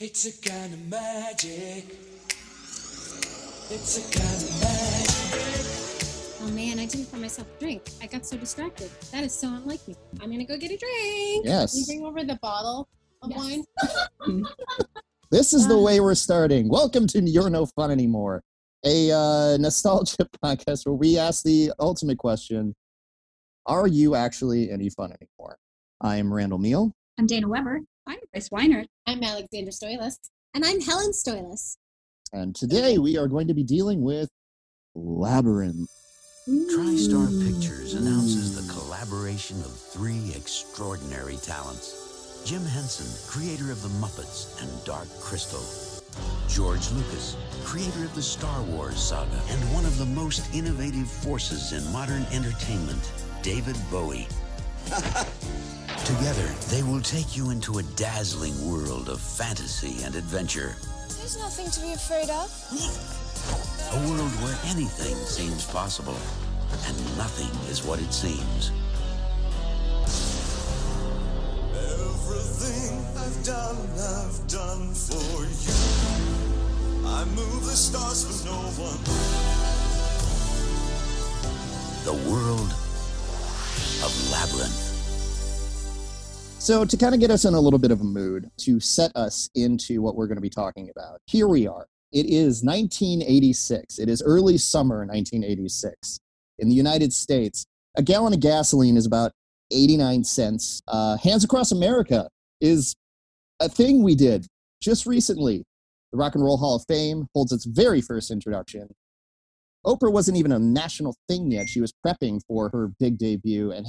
It's a kind of magic. It's a kind of magic. Oh man, I didn't pour myself a drink. I got so distracted. That is so unlike me. I'm gonna go get a drink. Yes. Can you bring over the bottle of wine? This is the way we're starting. Welcome to You're No Fun Anymore, a nostalgia podcast where we ask the ultimate question, are you actually any fun anymore? I am Randall Meal. I'm Dana Weber. I'm Bryce Weinert. I'm Alexandra Stoilis. And I'm Helen Stoilis. And today we are going to be dealing with Labyrinth. TriStar Pictures announces the collaboration of three extraordinary talents. Jim Henson, creator of the Muppets and Dark Crystal. George Lucas, creator of the Star Wars saga and one of the most innovative forces in modern entertainment, David Bowie. Together, they will take you into a dazzling world of fantasy and adventure. There's nothing to be afraid of. A world where anything seems possible and nothing is what it seems. Everything I've done for you. I move the stars for no one. The world of Labyrinth. So to kind of get us in a little bit of a mood, to set us into what we're going to be talking about, here we are. It is 1986. It is early summer 1986. In the United States, a gallon of gasoline is about 89 cents. Hands Across America is a thing we did just recently. The Rock and Roll Hall of Fame holds its very first introduction. Oprah wasn't even a national thing yet. She was prepping for her big debut, and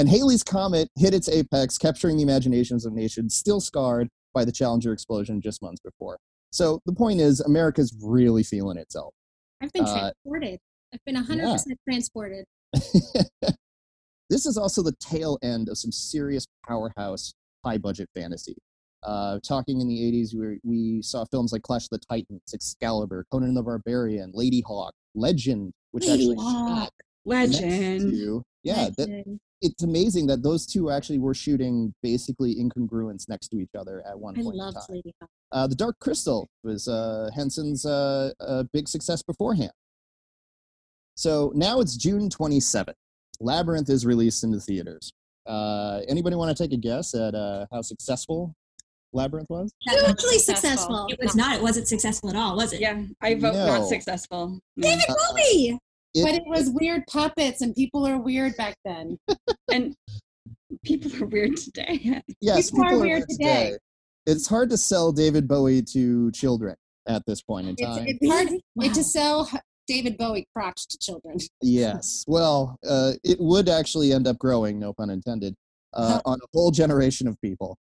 Halley's Comet hit its apex, capturing the imaginations of nations still scarred by the Challenger explosion just months before. So the point is, America's really feeling itself. I've been transported. I've been 100% transported. This is also the tail end of some serious powerhouse, high-budget fantasy. Talking in the 80s, we saw films like Clash of the Titans, Excalibur, Conan the Barbarian, Lady Hawk, Legend, which actually shot Legend. Yeah, it's amazing that those two actually were shooting basically incongruents next to each other at one point in time. I loved Lady Hawk. The Dark Crystal was Henson's big success beforehand. So now it's June 27th. Labyrinth is released into theaters. Anybody want to take a guess at how successable Labyrinth was? Hugely successful. It was not. It wasn't successful at all, was it? Yeah, I vote No. not successful. David Bowie! But it was weird puppets, and people are weird back then. And people are weird today. Yes, People are weird today. It's hard to sell David Bowie to children at this point in time. It's hard to sell David Bowie crotch to children. Yes. Well, it would actually end up growing, no pun intended, on a whole generation of people.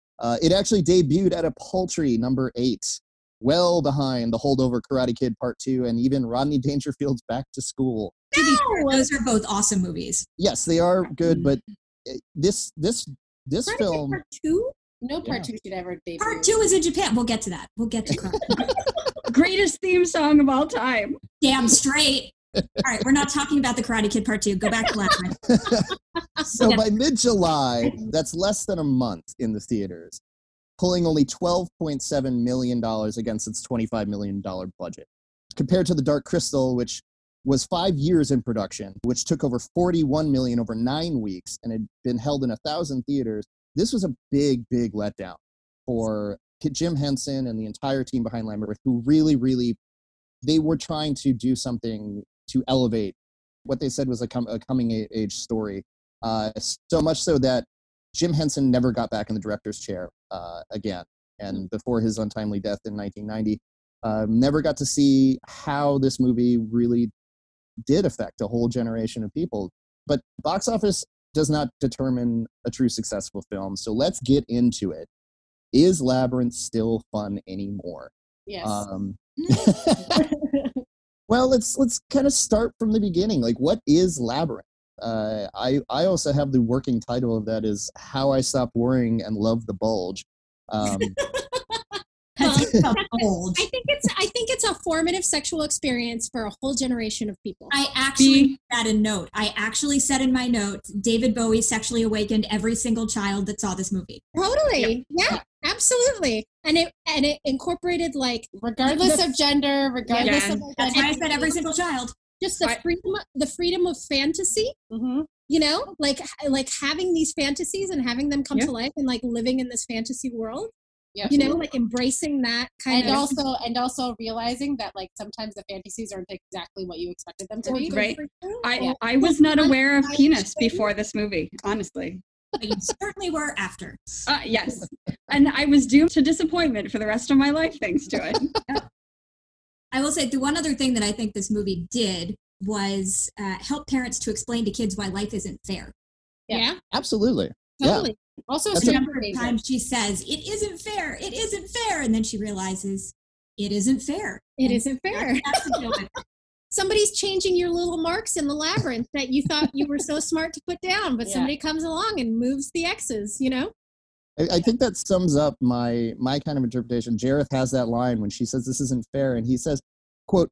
It actually debuted at a paltry number 8, well behind the holdover Karate Kid Part 2 and even Rodney Dangerfield's Back to School. To be fair, those are both awesome movies. Yes, they are good, but this film... Part 2? No part 2 should ever debut. Part 2 is in Japan. We'll get to that. We'll get to Karate. Greatest theme song of all time. Damn straight. All right, we're not talking about the Karate Kid Part 2. Go back to Labyrinth. So by mid-July, that's less than a month in the theaters, pulling only $12.7 million against its $25 million budget. Compared to The Dark Crystal, which was 5 years in production, which took over $41 million over 9 weeks and had been held in 1,000 theaters, this was a big, big letdown for Jim Henson and the entire team behind Labyrinth, who really, they were trying to do something to elevate what they said was a coming-age story. So much so that Jim Henson never got back in the director's chair again. And before his untimely death in 1990, never got to see how this movie really did affect a whole generation of people. But box office does not determine a true successful film. So let's get into it. Is Labyrinth still fun anymore? Yes. Well, let's kind of start from the beginning. Like, what is Labyrinth? I also have the working title of that is How I Stopped Worrying and Loved the Bulge. I think it's a formative sexual experience for a whole generation of people. I actually put that in note. I actually said in my notes, David Bowie sexually awakened every single child that saw this movie. Totally. Yeah. Absolutely. And it incorporated like regardless of gender, regardless of That's why I said every single child. just the freedom of fantasy. Mm-hmm. You know, like having these fantasies and having them come to life and like living in this fantasy world. Yeah. You know, like embracing that kind of and also realizing that like sometimes the fantasies aren't exactly what you expected them to be. Right. I was not aware of penis before this movie, honestly. But you certainly were after. Yes. And I was doomed to disappointment for the rest of my life thanks to it. I will say the one other thing that I think this movie did was help parents to explain to kids why life isn't fair. Yeah. Absolutely. Totally. Also, That's The number of times she says, it isn't fair, and then she realizes it isn't fair. It isn't fair. That's to deal with it. Somebody's changing your little marks in the labyrinth that you thought you were so smart to put down, but somebody comes along and moves the X's, you know? I think that sums up my kind of interpretation. Jareth has that line when she says this isn't fair, and he says, quote,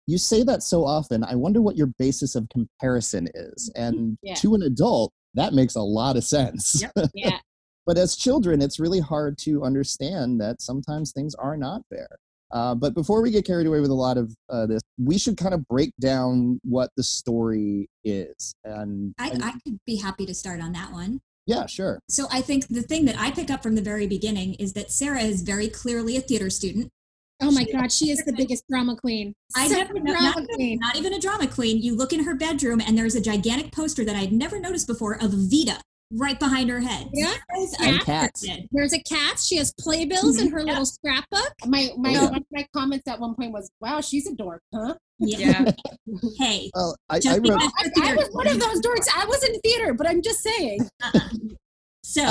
"You say that so often, I wonder what your basis of comparison is." And to an adult, that makes a lot of sense. Yep. Yeah. But as children, it's really hard to understand that sometimes things are not fair. But before we get carried away with a lot of this, we should kind of break down what the story is. And I could be happy to start on that one. Yeah, sure. So I think the thing that I pick up from the very beginning is that Sarah is very clearly a theater student. Oh my God, she is the biggest drama queen. I never, not even a drama queen. You look in her bedroom and there's a gigantic poster that I'd never noticed before of Vita right behind her head. Yeah. And cats. There's a cat. She has playbills in her little scrapbook. One of my comments at one point was, "Wow, she's a dork, huh?" Yeah. Hey. Well, I I was one of those dorks. I was in theater, but I'm just saying. So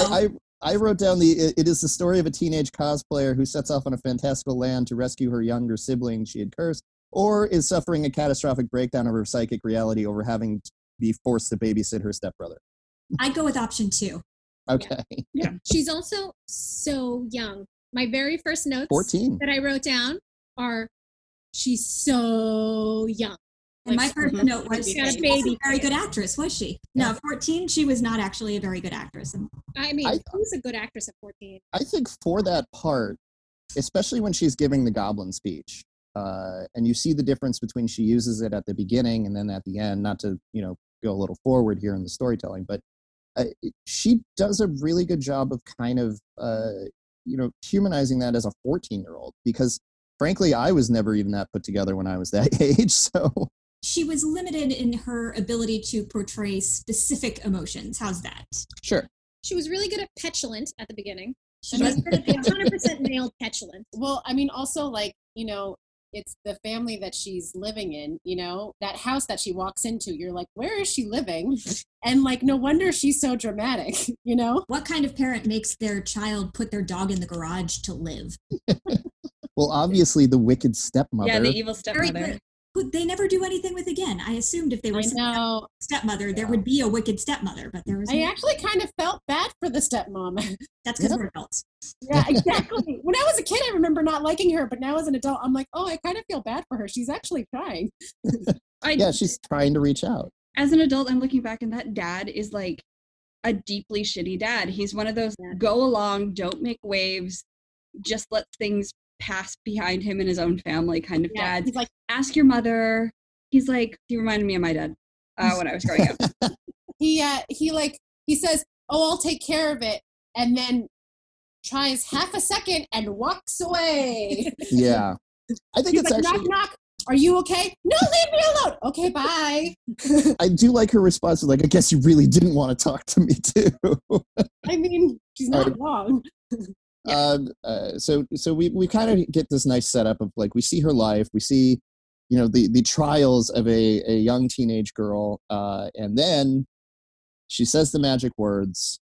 I wrote down it is the story of a teenage cosplayer who sets off on a fantastical land to rescue her younger sibling she had cursed, or is suffering a catastrophic breakdown of her psychic reality over having to be forced to babysit her stepbrother. I'd go with option 2. Okay. Yeah. She's also so young. My very first notes 14. that I wrote down are, she's so young. And my first note was, she wasn't a very good actress, was she? Yeah. No, 14, she was not actually a very good actress. I mean, who's a good actress at 14? I think for that part, especially when she's giving the goblin speech, and you see the difference between she uses it at the beginning and then at the end, not to, go a little forward here in the storytelling, but she does a really good job of kind of, humanizing that as a 14-year-old, because frankly, I was never even that put together when I was that age, so... She was limited in her ability to portray specific emotions. How's that? Sure. She was really good at petulant at the beginning. She was 100% male petulant. Well, I mean, also, it's the family that she's living in, that house that she walks into. You're like, where is she living? And, no wonder she's so dramatic, What kind of parent makes their child put their dog in the garage to live? Well, obviously, the wicked stepmother. Yeah, the evil stepmother. Who they never do anything with again. I assumed if they were stepmother, there would be a wicked stepmother, but there was. I actually kind of felt bad for the stepmom. That's because we're adults. Yeah, exactly. When I was a kid, I remember not liking her, but now as an adult, I'm like, oh, I kind of feel bad for her. She's actually trying. Yeah, she's trying to reach out. As an adult, I'm looking back, and that dad is like a deeply shitty dad. He's one of those go along, don't make waves, just let things pass behind him and his own family kind of dad. He's like, ask your mother. He's like, he reminded me of my dad when I was growing up. He says, oh, I'll take care of it, and then tries half a second and walks away. Yeah. I think it's like, actually... knock, knock. Are you okay? No, leave me alone. Okay, bye. I do like her response of I guess you really didn't want to talk to me too. I mean, she's not wrong. So we kind of get this nice setup of we see her life, we see, the trials of a young teenage girl, and then she says the magic words,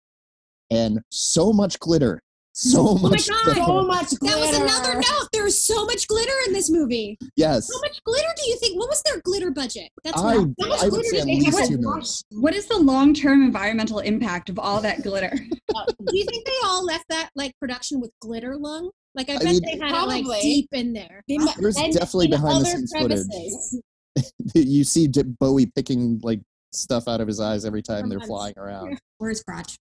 and so much glitter. So much glitter. So much glitter. That was another note. There's so much glitter in this movie. Yes. How much glitter do you think? What was their glitter budget? I would say at least $2 million. What is the long-term environmental impact of all that glitter? Do you think they all left that production with glitter lung? I bet they had it deep in there. There's definitely behind the scenes footage. You see Bowie picking stuff out of his eyes every time they're flying around. Where's crotch?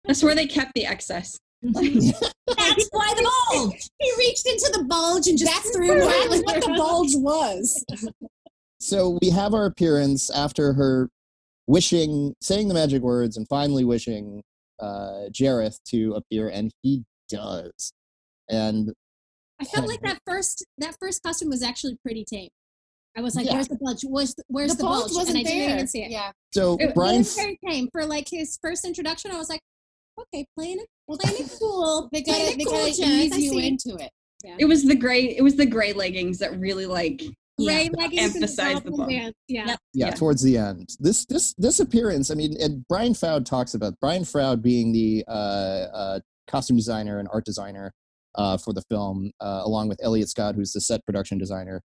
That's where they kept the excess. That's why the bulge. He reached into the bulge and just threw it. That's what the bulge was. So we have our appearance after her saying the magic words, and finally wishing Jareth to appear, and he does. And I felt like that first costume was actually pretty tame. I was like, Yeah. "Where's the bulge? Where's the bulge?" wasn't and I didn't there. even see it. Yeah. so It Brian, was very tame for like his first introduction. I was like, "Okay, playing it cool. They Playing gotta it cool, ease Jess, I you see." into it. It was the gray leggings that really like Gray leggings and emphasize the goblin bump. dance. Yeah. Yep. yeah, towards the end, this appearance. I mean, and Brian Froud talks about Brian Froud being the costume designer and art designer for the film, along with Elliot Scott, who's the set production designer.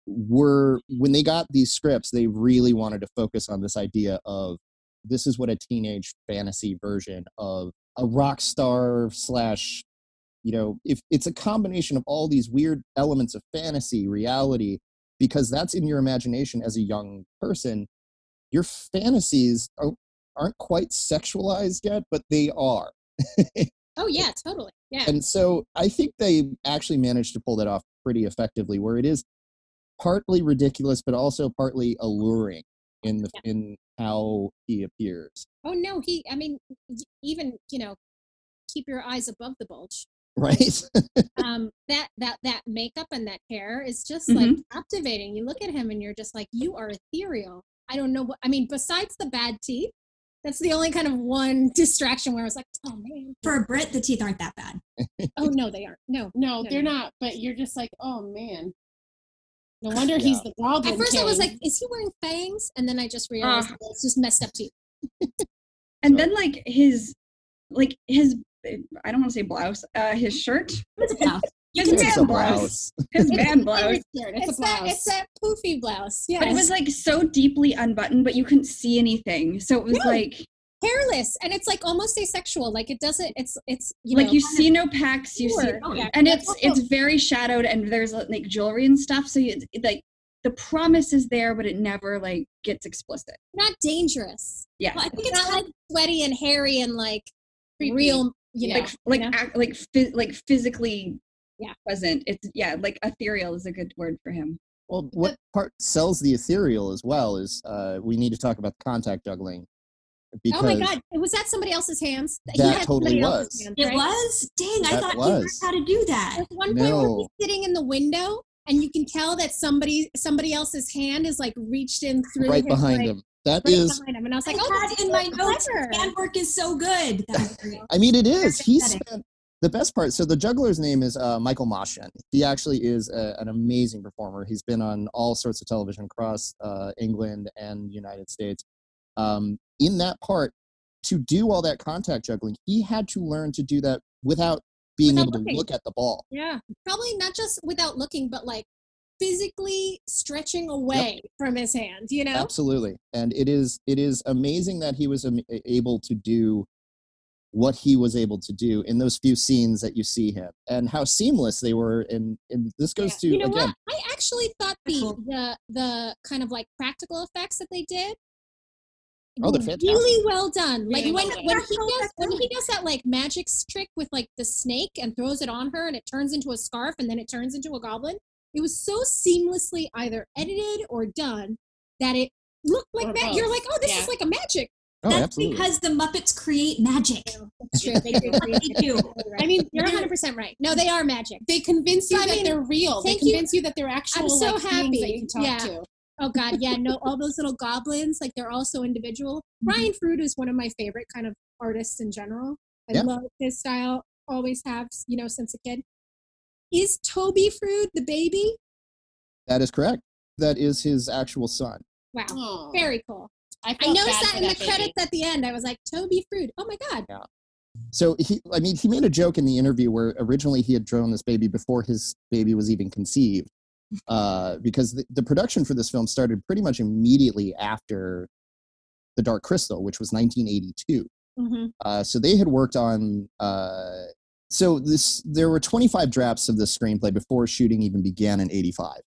When they got these scripts, they really wanted to focus on this idea of this is what a teenage fantasy version of a rock star slash, if it's a combination of all these weird elements of fantasy, reality, because that's in your imagination as a young person. Your fantasies aren't quite sexualized yet, but they are. Oh yeah, totally. Yeah. And so I think they actually managed to pull that off pretty effectively, where it is partly ridiculous, but also partly alluring in how he appears. Oh no, even keep your eyes above the bulge. Right? That makeup and that hair is just Mm-hmm. like captivating. You look at him and you're just like, you are ethereal. I don't know besides the bad teeth, that's the only kind of one distraction where I was like, oh man. For a Brit, the teeth aren't that bad. Oh no, they aren't. No, They're not. But you're just like, oh man. No wonder he's the Goblin At first I was King. like, is he wearing fangs? And then I just realized that it's just messed up teeth. And then his I don't want to say blouse, his shirt. It's a blouse. His It's man a blouse. blouse. His man blouse. It's that poofy blouse. Yeah. But it was like so deeply unbuttoned, but you couldn't see anything. So it was like hairless, and it's like almost asexual. Like it doesn't. It's you see no pecs, you see, Yeah. and it's very shadowed, and there's like jewelry and stuff. So like the promise is there, but it never like gets explicit. not dangerous. Yeah, Well, I think it's not like sweaty and hairy and like Creepy. real. like physically present. It's like ethereal is a good word for him. Well, what part sells the ethereal as well is we need to talk about the contact juggling. Because Oh my God! Was that somebody else's hands? That totally somebody else's was. hands, It right? was? Dang, I That thought he learned was. how to do that. There's one point where No. he's sitting in the window, and you can tell that somebody else's hand is like reached in through right his, behind like, him. That right is, behind him, and I was like, I "Oh, had that's in my so notes, clever." handwork is so good. That was great. I mean, it is. He Pathetic. spent the best part. So the juggler's name is Michael Moshen. He actually is an amazing performer. He's been on all sorts of television across England and the United States. In that part, to do all that contact juggling, he had to learn to do that without being Without able looking. to look at the ball. Yeah, probably not just without looking, but like physically stretching away from his hand. You know? Absolutely. And it is amazing that he was able to do what he was able to do in those few scenes that you see him, and how seamless they were. And this goes to, You know again, what? I actually thought Cool. the kind of like practical effects that they did. Oh, they're were fantastic. Really well done. Like Really when well done. when he does that like magic trick with like the snake and throws it on her and it turns into a scarf and then it turns into a goblin. It was so seamlessly either edited or done that it looked like Or that. You're both. like, oh, this Yeah. is like a magic. oh, That's absolutely. because the Muppets create magic. That's true. They do. They do. I mean, you're 100% right. No, they are magic. They convince you I that mean, they're real. They thank you. convince you that they're actual I'm so like, beings that happy. you can talk Yeah. to. Oh God, yeah, no, all those little goblins, like they're all so individual. Brian Froud is one of my favorite kind of artists in general. I Yeah. love his style, always have, since a kid. Is Toby Froud the baby? That is correct. That is his actual son. Wow, Oh, very cool. I I noticed that in the credits at the end. I was like, Toby Froud. Oh my God. So he made a joke in the interview where originally he had drawn this baby before his baby was even conceived, because the production for this film started pretty much immediately after The Dark Crystal, which was 1982. Mm-hmm. So they had worked on. There were 25 drafts of this screenplay before shooting even began in '85.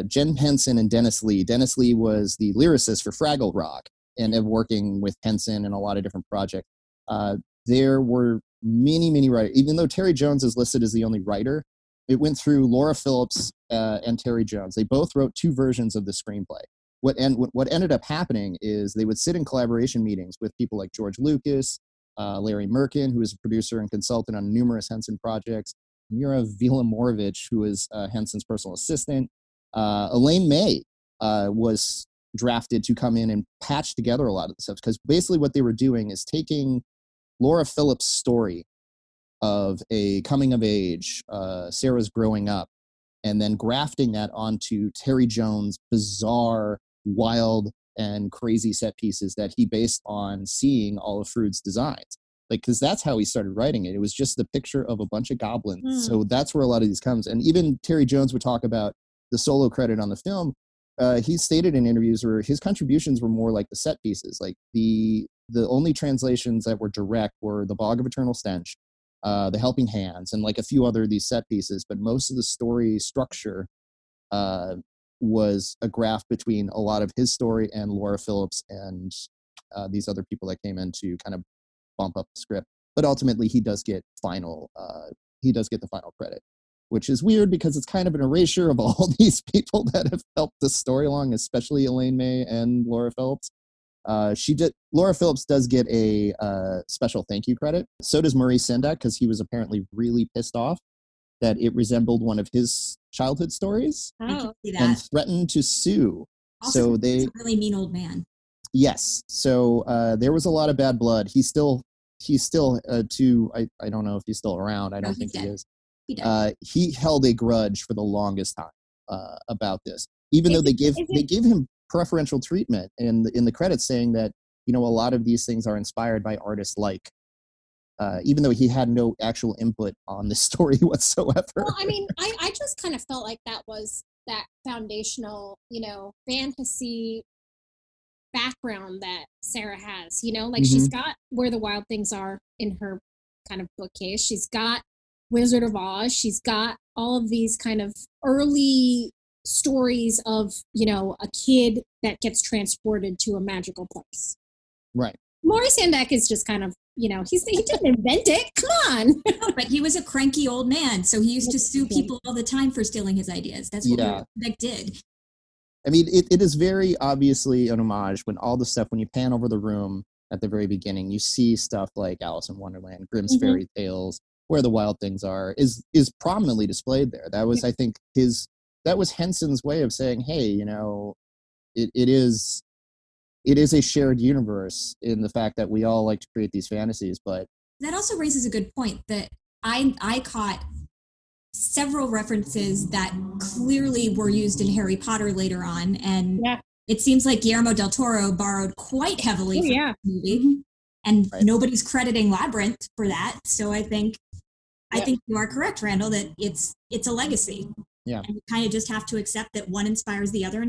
Jen Henson and Dennis Lee. Dennis Lee was the lyricist for Fraggle Rock and working with Henson in a lot of different projects. There were many writers. Even though Terry Jones is listed as the only writer, it went through Laura Phillips and Terry Jones. They both wrote 2 versions of the screenplay. What ended up happening is they would sit in collaboration meetings with people like George Lucas, Larry Merkin, who is a producer and consultant on numerous Henson projects, Mira Vilimorovich, who is Henson's personal assistant. Elaine May was drafted to come in and patch together a lot of the stuff, because basically what they were doing is taking Laura Phillips' story of a coming of age, Sarah's growing up, and then grafting that onto Terry Jones' bizarre, wild, and crazy set pieces that he based on seeing all of Frood's designs. Like, because that's how he started writing it. It was just the picture of a bunch of goblins. So that's where a lot of these comes. And even Terry Jones would talk about the solo credit on the film. He stated in interviews where his contributions were more like the set pieces. Like the only translations that were direct were The Bog of Eternal Stench, The Helping Hands, and like a few other of these set pieces. But most of the story structure was a graft between a lot of his story and Laura Phillips and these other people that came in to kind of bump up the script. But ultimately, he does get the final credit, which is weird because it's kind of an erasure of all these people that have helped the story along, especially Elaine May and Laura Phillips. Laura Phillips does get a special thank you credit. So does Murray Sendak, because he was apparently really pissed off that it resembled one of his childhood stories and threatened to sue. Also, so he's a really mean old man. Yes. So there was a lot of bad blood. He's still I don't know if he's still around. I don't think he is. He held a grudge for the longest time about this, even though they give him preferential treatment in the credits, saying that, you know, a lot of these things are inspired by artists like, even though he had no actual input on the story whatsoever. Well, I mean, I just kind of felt like that was that foundational, you know, fantasy background that Sarah has, you know, like she's got Where the Wild Things Are in her kind of bookcase. She's got Wizard of Oz. She's got all of these kind of early stories of, you know, a kid that gets transported to a magical place. Right. Maury Sendak is just kind of, you know, he didn't invent it. Come on. No, but he was a cranky old man, so he used to sue people all the time for stealing his ideas. That's what Sendak did. I mean, it is very obviously an homage when when you pan over the room at the very beginning, you see stuff like Alice in Wonderland, Grimm's Fairy Tales, Where the Wild Things Are, is prominently displayed there. That was, I think, that was Henson's way of saying, hey, you know, it is a shared universe in the fact that we all like to create these fantasies. But that also raises a good point that I caught several references that clearly were used in Harry Potter later on, and it seems like Guillermo del Toro borrowed quite heavily from the movie, and nobody's crediting Labyrinth for that. So I think you are correct, Randall, that it's a legacy. Yeah. And you kind of just have to accept that one inspires the other.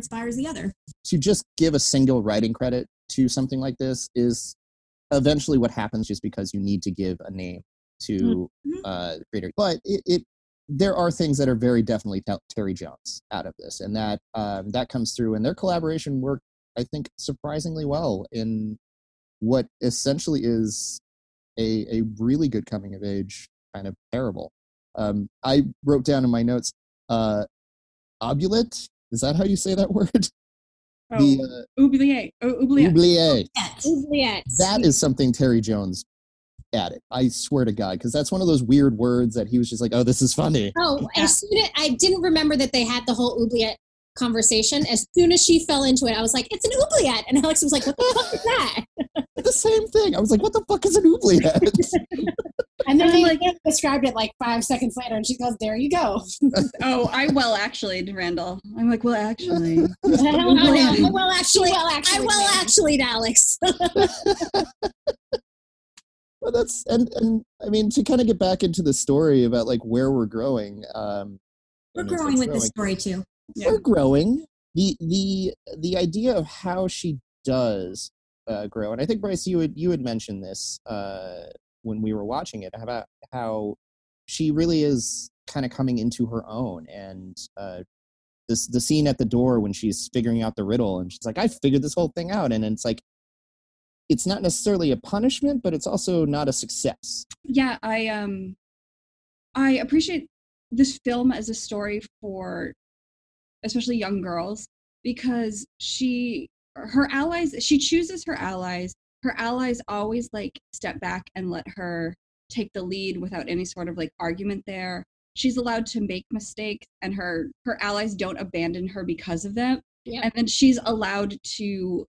To just give a single writing credit to something like this is eventually what happens, just because you need to give a name to the creator. But there are things that are very definitely Terry Jones out of this, and that comes through. And their collaboration worked, I think, surprisingly well in what essentially is a really good coming of age kind of parable. I wrote down in my notes, oubliette. Is that how you say that word? Oubliette. Oubliette. Oubliette. That is something Terry Jones added. I swear to God, because that's one of those weird words that he was just like, "Oh, this is funny." Oh, as soon as I didn't remember that they had the whole oubliette conversation. As soon as she fell into it, I was like, "It's an oubliette," and Alex was like, "What the fuck is that?" The same thing. I was like, "What the fuck is an oubliette?" And then they described it like 5 seconds later, and she goes, "There you go." Oh, I actually, Randall. I'm like, well, actually. Actually, Alex. Well, that's and I mean, to kind of get back into the story about like where we're growing. We're growing with the story too. Yeah. We're growing. The idea of how she does grow, and I think, Bryce, you had mentioned this when we were watching it, about how she really is kind of coming into her own, and the scene at the door when she's figuring out the riddle, and she's like, "I figured this whole thing out," and it's like, it's not necessarily a punishment, but it's also not a success. Yeah, I appreciate this film as a story for especially young girls, because she chooses her allies. Her allies always like step back and let her take the lead without any sort of like argument there. She's allowed to make mistakes, and her allies don't abandon her because of them. Yeah. And then she's allowed to,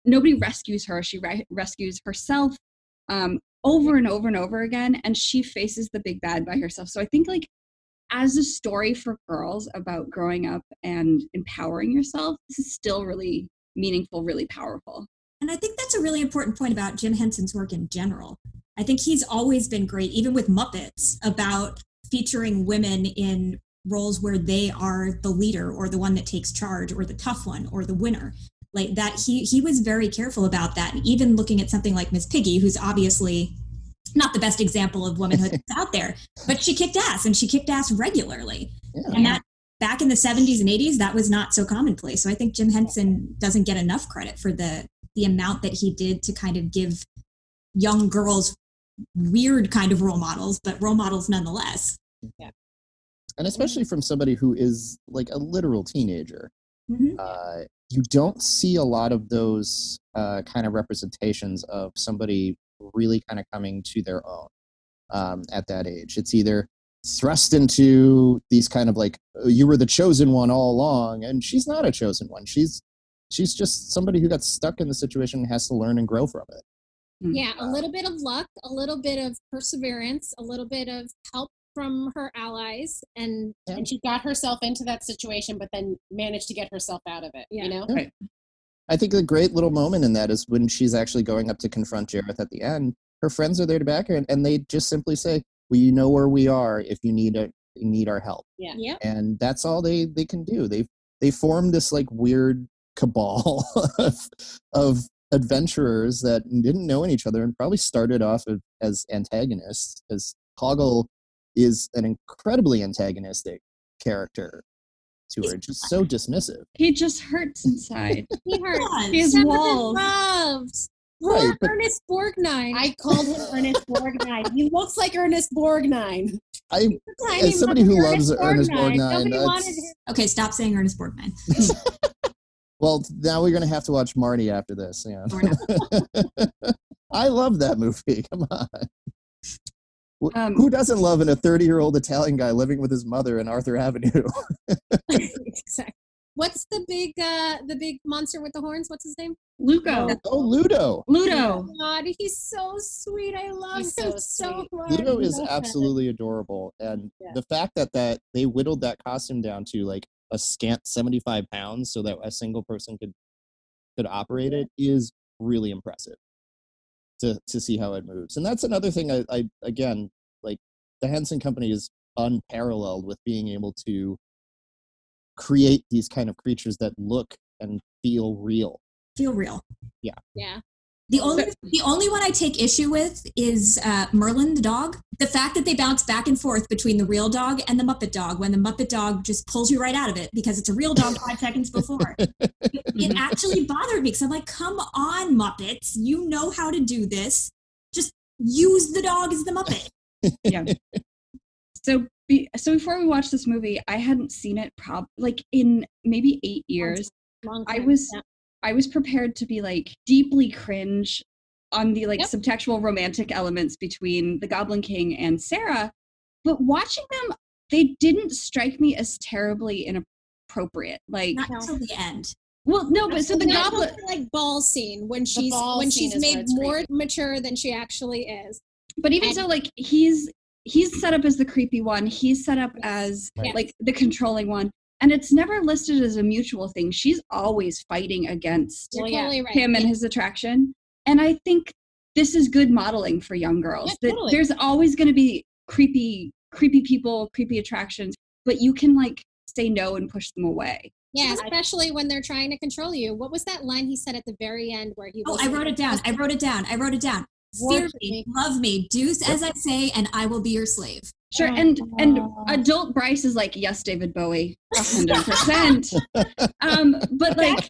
nobody rescues her. She rescues herself over and over and over again, and she faces the big bad by herself. So I think like as a story for girls about growing up and empowering yourself, this is still really meaningful, really powerful. And I think that's a really important point about Jim Henson's work in general. I think he's always been great, even with Muppets, about featuring women in roles where they are the leader or the one that takes charge or the tough one or the winner. Like that, he was very careful about that. And even looking at something like Miss Piggy, who's obviously not the best example of womanhood that's out there, but she kicked ass, and she kicked ass regularly. Yeah. And that back in the 70s and 80s, that was not so commonplace. So I think Jim Henson doesn't get enough credit for the amount that he did to kind of give young girls weird kind of role models, but role models nonetheless. Yeah. And especially from somebody who is like a literal teenager. Mm-hmm. You don't see a lot of those kind of representations of somebody really kind of coming to their own at that age. It's either thrust into these kind of like, you were the chosen one all along, and she's not a chosen one. She's just somebody who got stuck in the situation and has to learn and grow from it. Yeah, a little bit of luck, a little bit of perseverance, a little bit of help from her allies, and she got herself into that situation, but then managed to get herself out of it. Yeah. You know, right. I think a great little moment in that is when she's actually going up to confront Jareth at the end. Her friends are there to back her, and they just simply say, "Well, you know where we are if you need our help." Yeah. Yep. And that's all they can do. They formed this like weird cabal of adventurers that didn't know each other and probably started off as antagonists, as Hoggle is an incredibly antagonistic character to her, just so dismissive. He just hurts inside. He hurts. He has walls. Poor Ernest Borgnine. I called him Ernest Borgnine. He looks like Ernest Borgnine. As somebody who loves Ernest Borgnine. Okay, stop saying Ernest Borgnine. Well, now we're going to have to watch Marty after this. Yeah. I love that movie. Come on. Who doesn't love a 30-year-old Italian guy living with his mother in Arthur Avenue? Exactly. What's the big monster with the horns? What's his name? Lugo. Oh, Ludo. Oh, God, he's so sweet. I love him so much. Ludo is absolutely adorable. And the fact that they whittled that costume down to like a scant 75 pounds so that a single person could operate it is really impressive to see how it moves. And that's another thing I again, like the Henson Company is unparalleled with being able to create these kind of creatures that look and feel real. Yeah. The only one I take issue with is Merlin the dog. The fact that they bounce back and forth between the real dog and the Muppet dog, when the Muppet dog just pulls you right out of it because it's a real dog 5 seconds before. It actually bothered me because I'm like, come on, Muppets. You know how to do this. Just use the dog as the Muppet. Yeah. So before we watched this movie, I hadn't seen it in maybe 8 years. Long I time. was prepared to be like deeply cringe on the subtextual romantic elements between the Goblin King and Sarah, but watching them, they didn't strike me as terribly inappropriate. Like not until the end. Well, no, but so the goblin ball scene when she's made more mature than she actually is. But even so, like he's set up as the creepy one. He's set up as like the controlling one. And it's never listed as a mutual thing. She's always fighting against him and his attraction. And I think this is good modeling for young girls. Yeah, that there's always going to be creepy people, creepy attractions, but you can like say no and push them away. Yeah, especially when they're trying to control you. What was that line he said at the very end where he was... I wrote it down. Fear me, love me, do as I say, and I will be your slave. Sure, and adult Bryce is like, yes, David Bowie, 100%. But like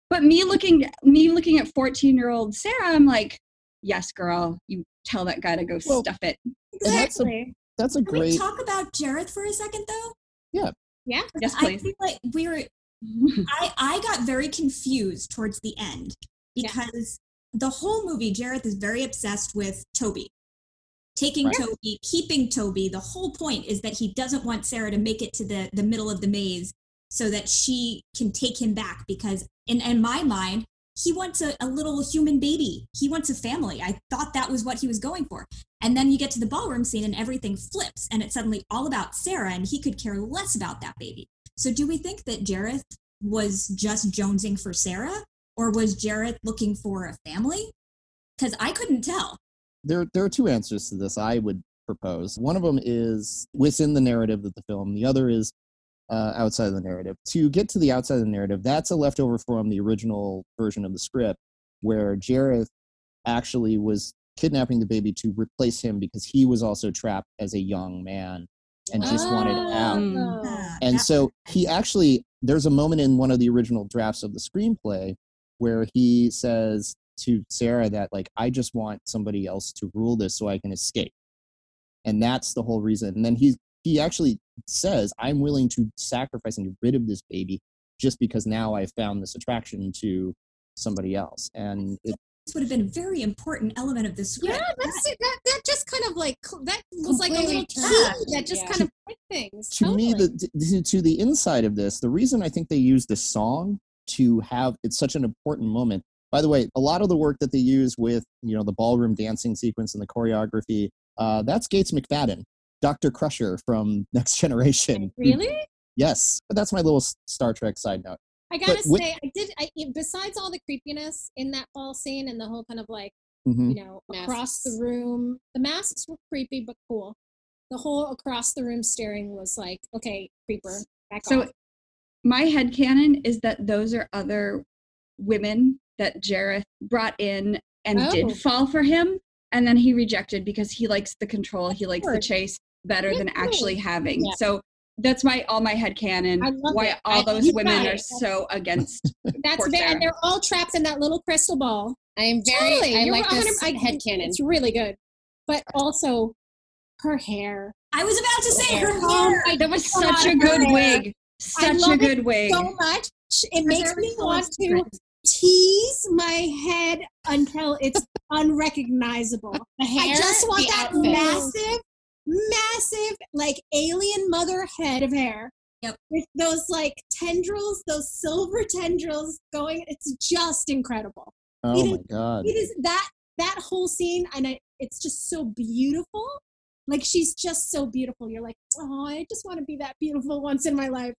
But me looking at 14-year-old Sarah, I'm like, yes, girl, you tell that guy to go stuff it. Exactly. That's a Can we great. talk about Jareth for a second, though? Yeah. Yeah. Yes, please. I feel like I got very confused towards the end because the whole movie, Jareth is very obsessed with Toby. Taking Toby, keeping Toby. The whole point is that he doesn't want Sarah to make it to the middle of the maze so that she can take him back, because in my mind, he wants a little human baby. He wants a family. I thought that was what he was going for. And then you get to the ballroom scene and everything flips and it's suddenly all about Sarah and he could care less about that baby. So do we think that Jareth was just jonesing for Sarah, or was Jareth looking for a family? Because I couldn't tell. There are two answers to this I would propose. One of them is within the narrative of the film. The other is outside of the narrative. To get to the outside of the narrative, that's a leftover from the original version of the script, where Jareth actually was kidnapping the baby to replace him because he was also trapped as a young man and just wanted out. And so he actually, there's a moment in one of the original drafts of the screenplay where he says to Sarah that, like, I just want somebody else to rule this so I can escape. And that's the whole reason. And then he actually says, I'm willing to sacrifice and get rid of this baby just because now I've found this attraction to somebody else. And this would have been a very important element of the script. Yeah, that just kind of like, that was like a little key that just kind of put things. To me, to the inside of this, the reason I think they use the song to have it's such an important moment. By the way, a lot of the work that they use with, the ballroom dancing sequence and the choreography, that's Gates McFadden, Dr. Crusher from Next Generation. Really? Yes, but that's my little Star Trek side note. I gotta say, besides all the creepiness in that ball scene and the whole kind of like, across the room, the masks were creepy but cool. The whole across the room staring was like, okay, creeper, back off. My headcanon is that those are other women that Jareth brought in and did fall for him, and then he rejected because he likes the control, he likes the chase better than actually having. Yeah. So that's all my headcanon. Why all those women are so against. That's very, and they're all trapped in that little crystal ball. I am very. I like this headcanon. It's really good, but also her hair. I was about to say her hair. That was such a good wig. Such a good wig. So much. It makes me want to tease my head until it's unrecognizable. The hair, I just want that outfit. massive, like alien mother head of hair. Yep. With those like tendrils, those silver tendrils going. It's just incredible. Oh my God. It is that whole scene, and it's just so beautiful. Like, she's just so beautiful. You're like, oh, I just want to be that beautiful once in my life,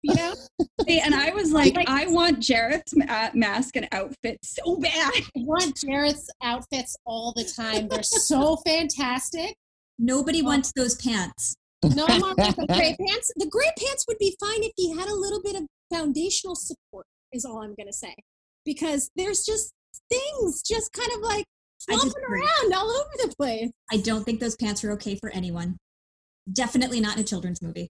And I was like, I want Jareth's mask and outfit so bad. I want Jareth's outfits all the time. They're so fantastic. Nobody wants those pants. No, I want the gray pants. The gray pants would be fine if he had a little bit of foundational support, is all I'm going to say. Because there's just things just kind of like flopping around all over the place. I don't think those pants are okay for anyone. Definitely not in a children's movie.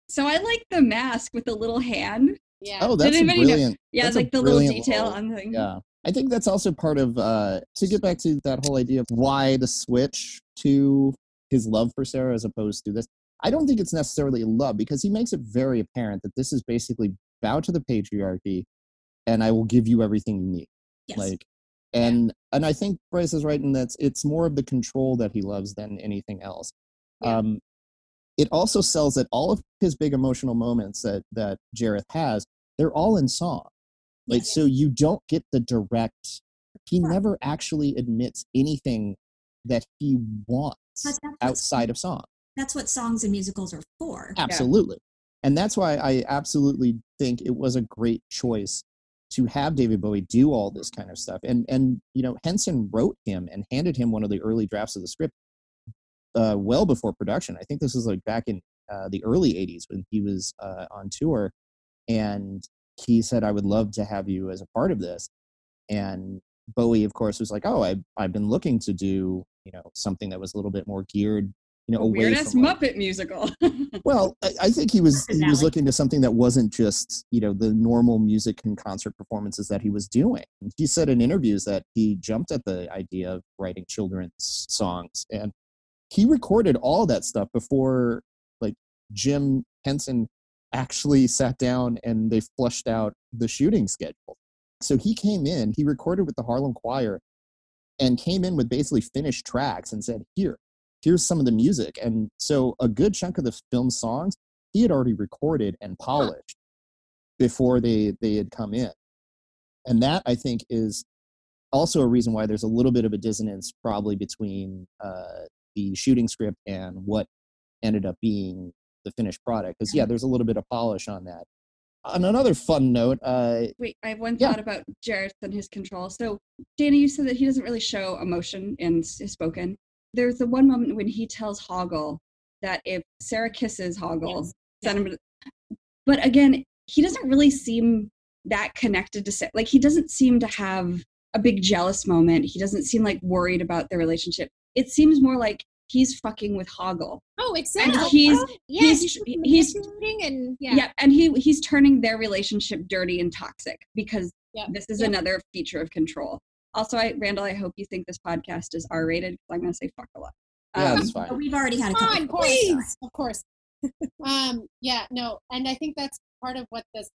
So I like the mask with the little hand. Yeah. Oh, that's brilliant. Yeah, that's like the little detail on the thing. Yeah. I think that's also part of, to get back to that whole idea of why the switch to his love for Sarah as opposed to this. I don't think it's necessarily love, because he makes it very apparent that this is basically bow to the patriarchy and I will give you everything you need. Yes. And I think Bryce is right in that it's more of the control that he loves than anything else. Yeah. It also sells that all of his big emotional moments that Jareth has, they're all in song. So you don't get the direct, he never actually admits anything that he wants outside of song. That's what songs and musicals are for. Absolutely. Yeah. And that's why I absolutely think it was a great choice to have David Bowie do all this kind of stuff. And Henson wrote him and handed him one of the early drafts of the script well before production. I think this was like back in the early 80s when he was on tour. And he said, I would love to have you as a part of this. And Bowie, of course, was like, oh, I've been looking to do, something that was a little bit more geared away weird ass from Muppet musical. Well, I think he was looking to something that wasn't just, the normal music and concert performances that he was doing. He said in interviews that he jumped at the idea of writing children's songs, and he recorded all that stuff before like Jim Henson actually sat down and they flushed out the shooting schedule. So he came in, he recorded with the Harlem Choir and came in with basically finished tracks and said, here's some of the music. And so a good chunk of the film songs he had already recorded and polished before they had come in. And that, I think, is also a reason why there's a little bit of a dissonance probably between the shooting script and what ended up being the finished product. Because, there's a little bit of polish on that. On another fun note... Wait, I have one thought about Jareth and his control. So, Dana, you said that he doesn't really show emotion in his spoken. There's the one moment when he tells Hoggle that if Sarah kisses Hoggle, send him. But again, he doesn't really seem that connected to Sarah. Like, he doesn't seem to have a big jealous moment. He doesn't seem like worried about their relationship. It seems more like he's fucking with Hoggle. Oh, exactly. And he's manipulating and and he's turning their relationship dirty and toxic because this is another feature of control. Also, Randall, I hope you think this podcast is R-rated because I'm going to say fuck a lot. That's fine. We've already had a couple. Of course. No, and I think that's part of what this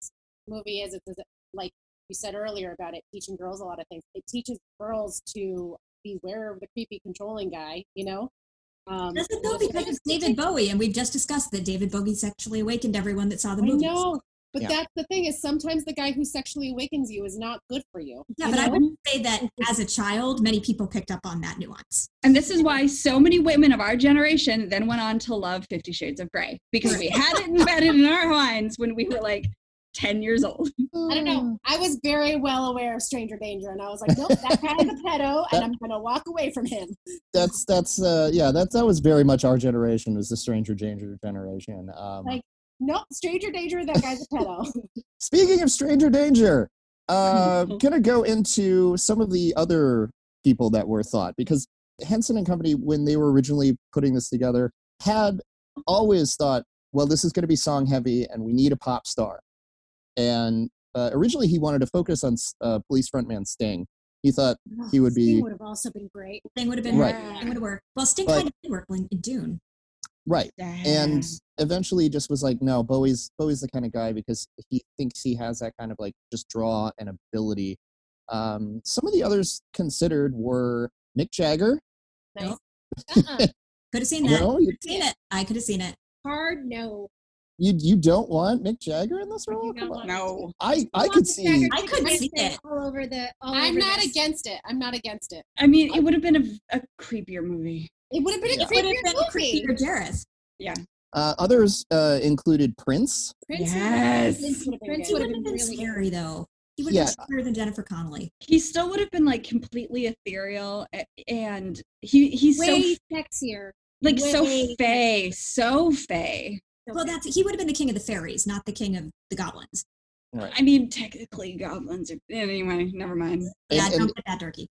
movie is. It's like you said earlier about it teaching girls a lot of things. It teaches girls to beware of the creepy, controlling guy. Does it though? Because it's David Bowie, and we've just discussed that David Bowie sexually awakened everyone that saw the movie. I know. But that's the thing is sometimes the guy who sexually awakens you is not good for you. Yeah, but I would say that as a child, many people picked up on that nuance. And this is why so many women of our generation then went on to love 50 Shades of Grey. Because we had it embedded in our minds when we were like 10 years old. I don't know. I was very well aware of Stranger Danger, and I was like, nope, that guy's a pedo, and I'm going to walk away from him. That was very much our generation, was the Stranger Danger generation. Nope, Stranger Danger, that guy's a pedo. Speaking of Stranger Danger, gonna go into some of the other people that were thought, because Henson and company, when they were originally putting this together, had always thought, well, this is going to be song heavy and we need a pop star. And originally he wanted to focus on Police frontman Sting. He thought he would be... Sting would have also been great. Sting would have been right. Sting would have worked. Well, Sting kind of did work in Dune. Right. And eventually just was like, no, Bowie's the kind of guy, because he thinks he has that kind of like just draw and ability. Some of the others considered were Mick Jagger. Nice. Could have seen that. No, I could have seen it. Hard no. You don't want Mick Jagger in this role? No. I could see. I could see it. I'm not against it. I mean, it would have been a creepier movie. It would have been a creepier movie. Jareth. Yeah. Others included Prince. Yes. Prince would have been really scary, though. He would have been scarier than Jennifer Connelly. He still would have been like completely ethereal, and he's way so sexier. Like so fey. Well, he would have been the king of the fairies, not the king of the goblins. Right. I mean, technically, goblins are... Anyway, never mind. Yeah, don't get that dorky.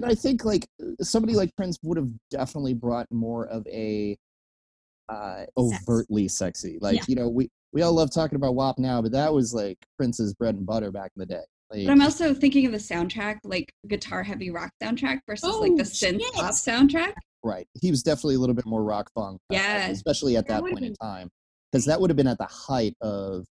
I think, like, somebody like Prince would have definitely brought more of a overtly sexy. Like, we all love talking about WAP now, but that was, like, Prince's bread and butter back in the day. Like, but I'm also thinking of the soundtrack, like, guitar-heavy rock soundtrack versus, like, the synth pop soundtrack. Right. He was definitely a little bit more rock funk. Especially at that point in time. Because that would have been at the height of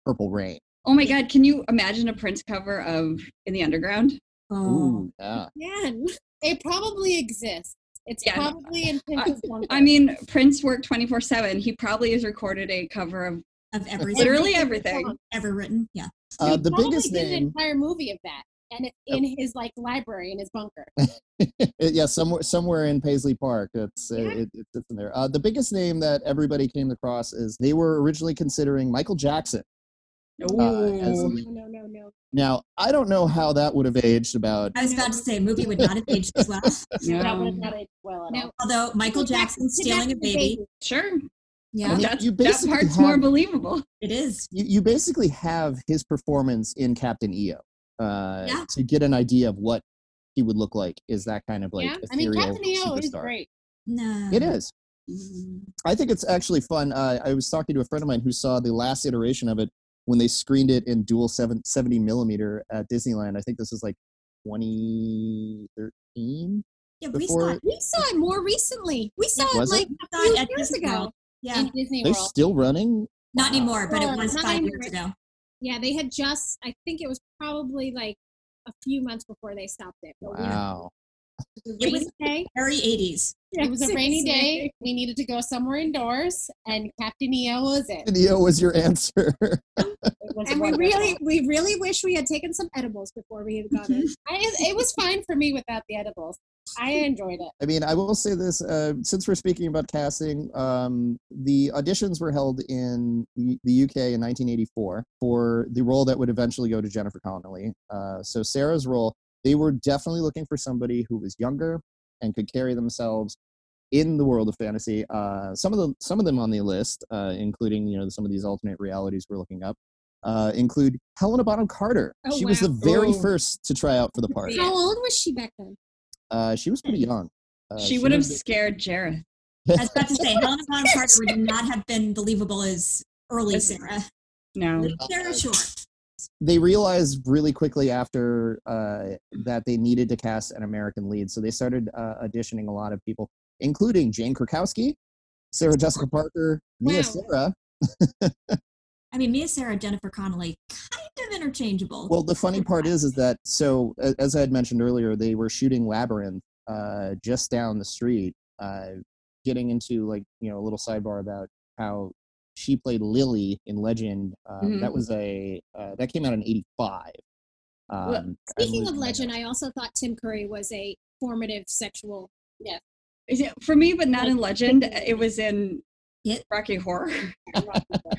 Purple Rain. Oh my God, can you imagine a Prince cover of In the Underground? Ooh, yeah. Man, it probably exists. It's probably in Prince's bunker. I mean, Prince worked 24/7. He probably has recorded a cover of everything. Literally everything. Ever written, yeah. The biggest name... an entire movie of that. And it's in his like library in his bunker. Yeah, somewhere in Paisley Park. It's in there. The biggest name that everybody came across is they were originally considering Michael Jackson. No. Now, I don't know how that would have aged about... I was about to say, movie would not have aged as well. That would have not aged well at all. Although Michael Jackson stealing a baby. Sure. Yeah. That part's more believable. It is. You basically have his performance in Captain EO. To get an idea of what he would look like is that kind of like ethereal Captain EO superstar. is great. No. It is. I think it's actually fun. I was talking to a friend of mine who saw the last iteration of it when they screened it in dual 70 millimeter at Disneyland. I think this is like 2013. Yeah, we saw it more recently. We saw Was it like it? a few at years Disney ago. World. Yeah, In Disney They're World. still running? not anymore, but it Or was not 5 anymore. years ago. Yeah, they had just, I think it was probably like a few months before they stopped it. But Wow. It was okay. very 80s. It was a rainy day. We needed to go somewhere indoors, and Captain EO was it. Neo was your answer. It was And we wonderful. really wish we had taken some edibles before we had gone in. It was fine for me without the edibles. I enjoyed it. I mean, I will say this, since we're speaking about casting, the auditions were held in the UK in 1984 for the role that would eventually go to Jennifer Connelly. So Sarah's role, they were definitely looking for somebody who was younger and could carry themselves in the world of fantasy. Some of them on the list, including some of these alternate realities we're looking up, include Helena Bonham Carter. Oh, She was the wow. very first to try out for the part. How old was she back then? She was pretty young. She would have was- scared Jareth. I was about to say, Helena Bonham Carter would not have been believable as early Sarah. No. Sarah, sure. They realized really quickly after that they needed to cast an American lead, so they started auditioning a lot of people, including Jane Krakowski, Sarah Jessica Parker, Mia Sarah. I mean, Mia Sarah, Jennifer Connelly, kind of interchangeable. Well, the funny part is that, so as I had mentioned earlier, they were shooting Labyrinth just down the street, getting into a little sidebar about how she played Lily in Legend. That was that came out in '85. Speaking of Legend, I also thought Tim Curry was a formative sexual. Yes. For me, but not in Legend. It was in Rocky Horror.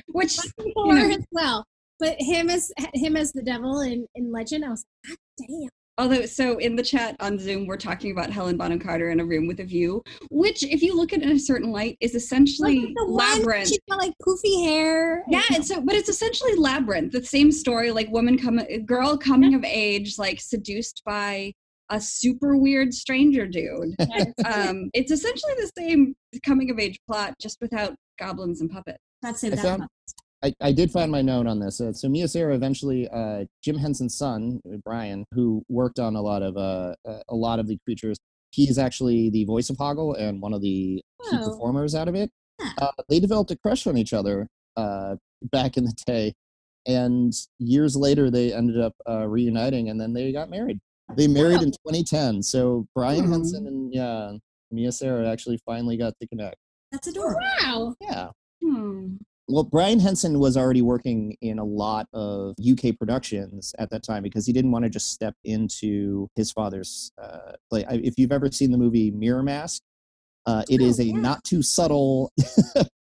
Which Horror as well. But him as the devil in Legend, I was like, God damn. Although, so in the chat on Zoom, we're talking about Helen Bonham Carter in A Room with a View, which, if you look at it in a certain light, is essentially Labyrinth. She's got like poofy hair. Yeah, but it's essentially Labyrinth. The same story, like girl coming of age, like seduced by a super weird stranger dude. It's essentially the same coming of age plot, just without goblins and puppets. I'd say that. I did find my note on this. So Mia Sarah eventually, Jim Henson's son, Brian, who worked on a lot of the creatures, he's actually the voice of Hoggle and one of the key performers out of it. They developed a crush on each other back in the day, and years later they ended up reuniting, and then they got married. They married in 2010. So Brian Henson and Mia Sarah actually finally got to connect. That's adorable. Wow. Yeah. Well, Brian Henson was already working in a lot of UK productions at that time because he didn't want to just step into his father's play. If you've ever seen the movie Mirror Mask, it is a not too subtle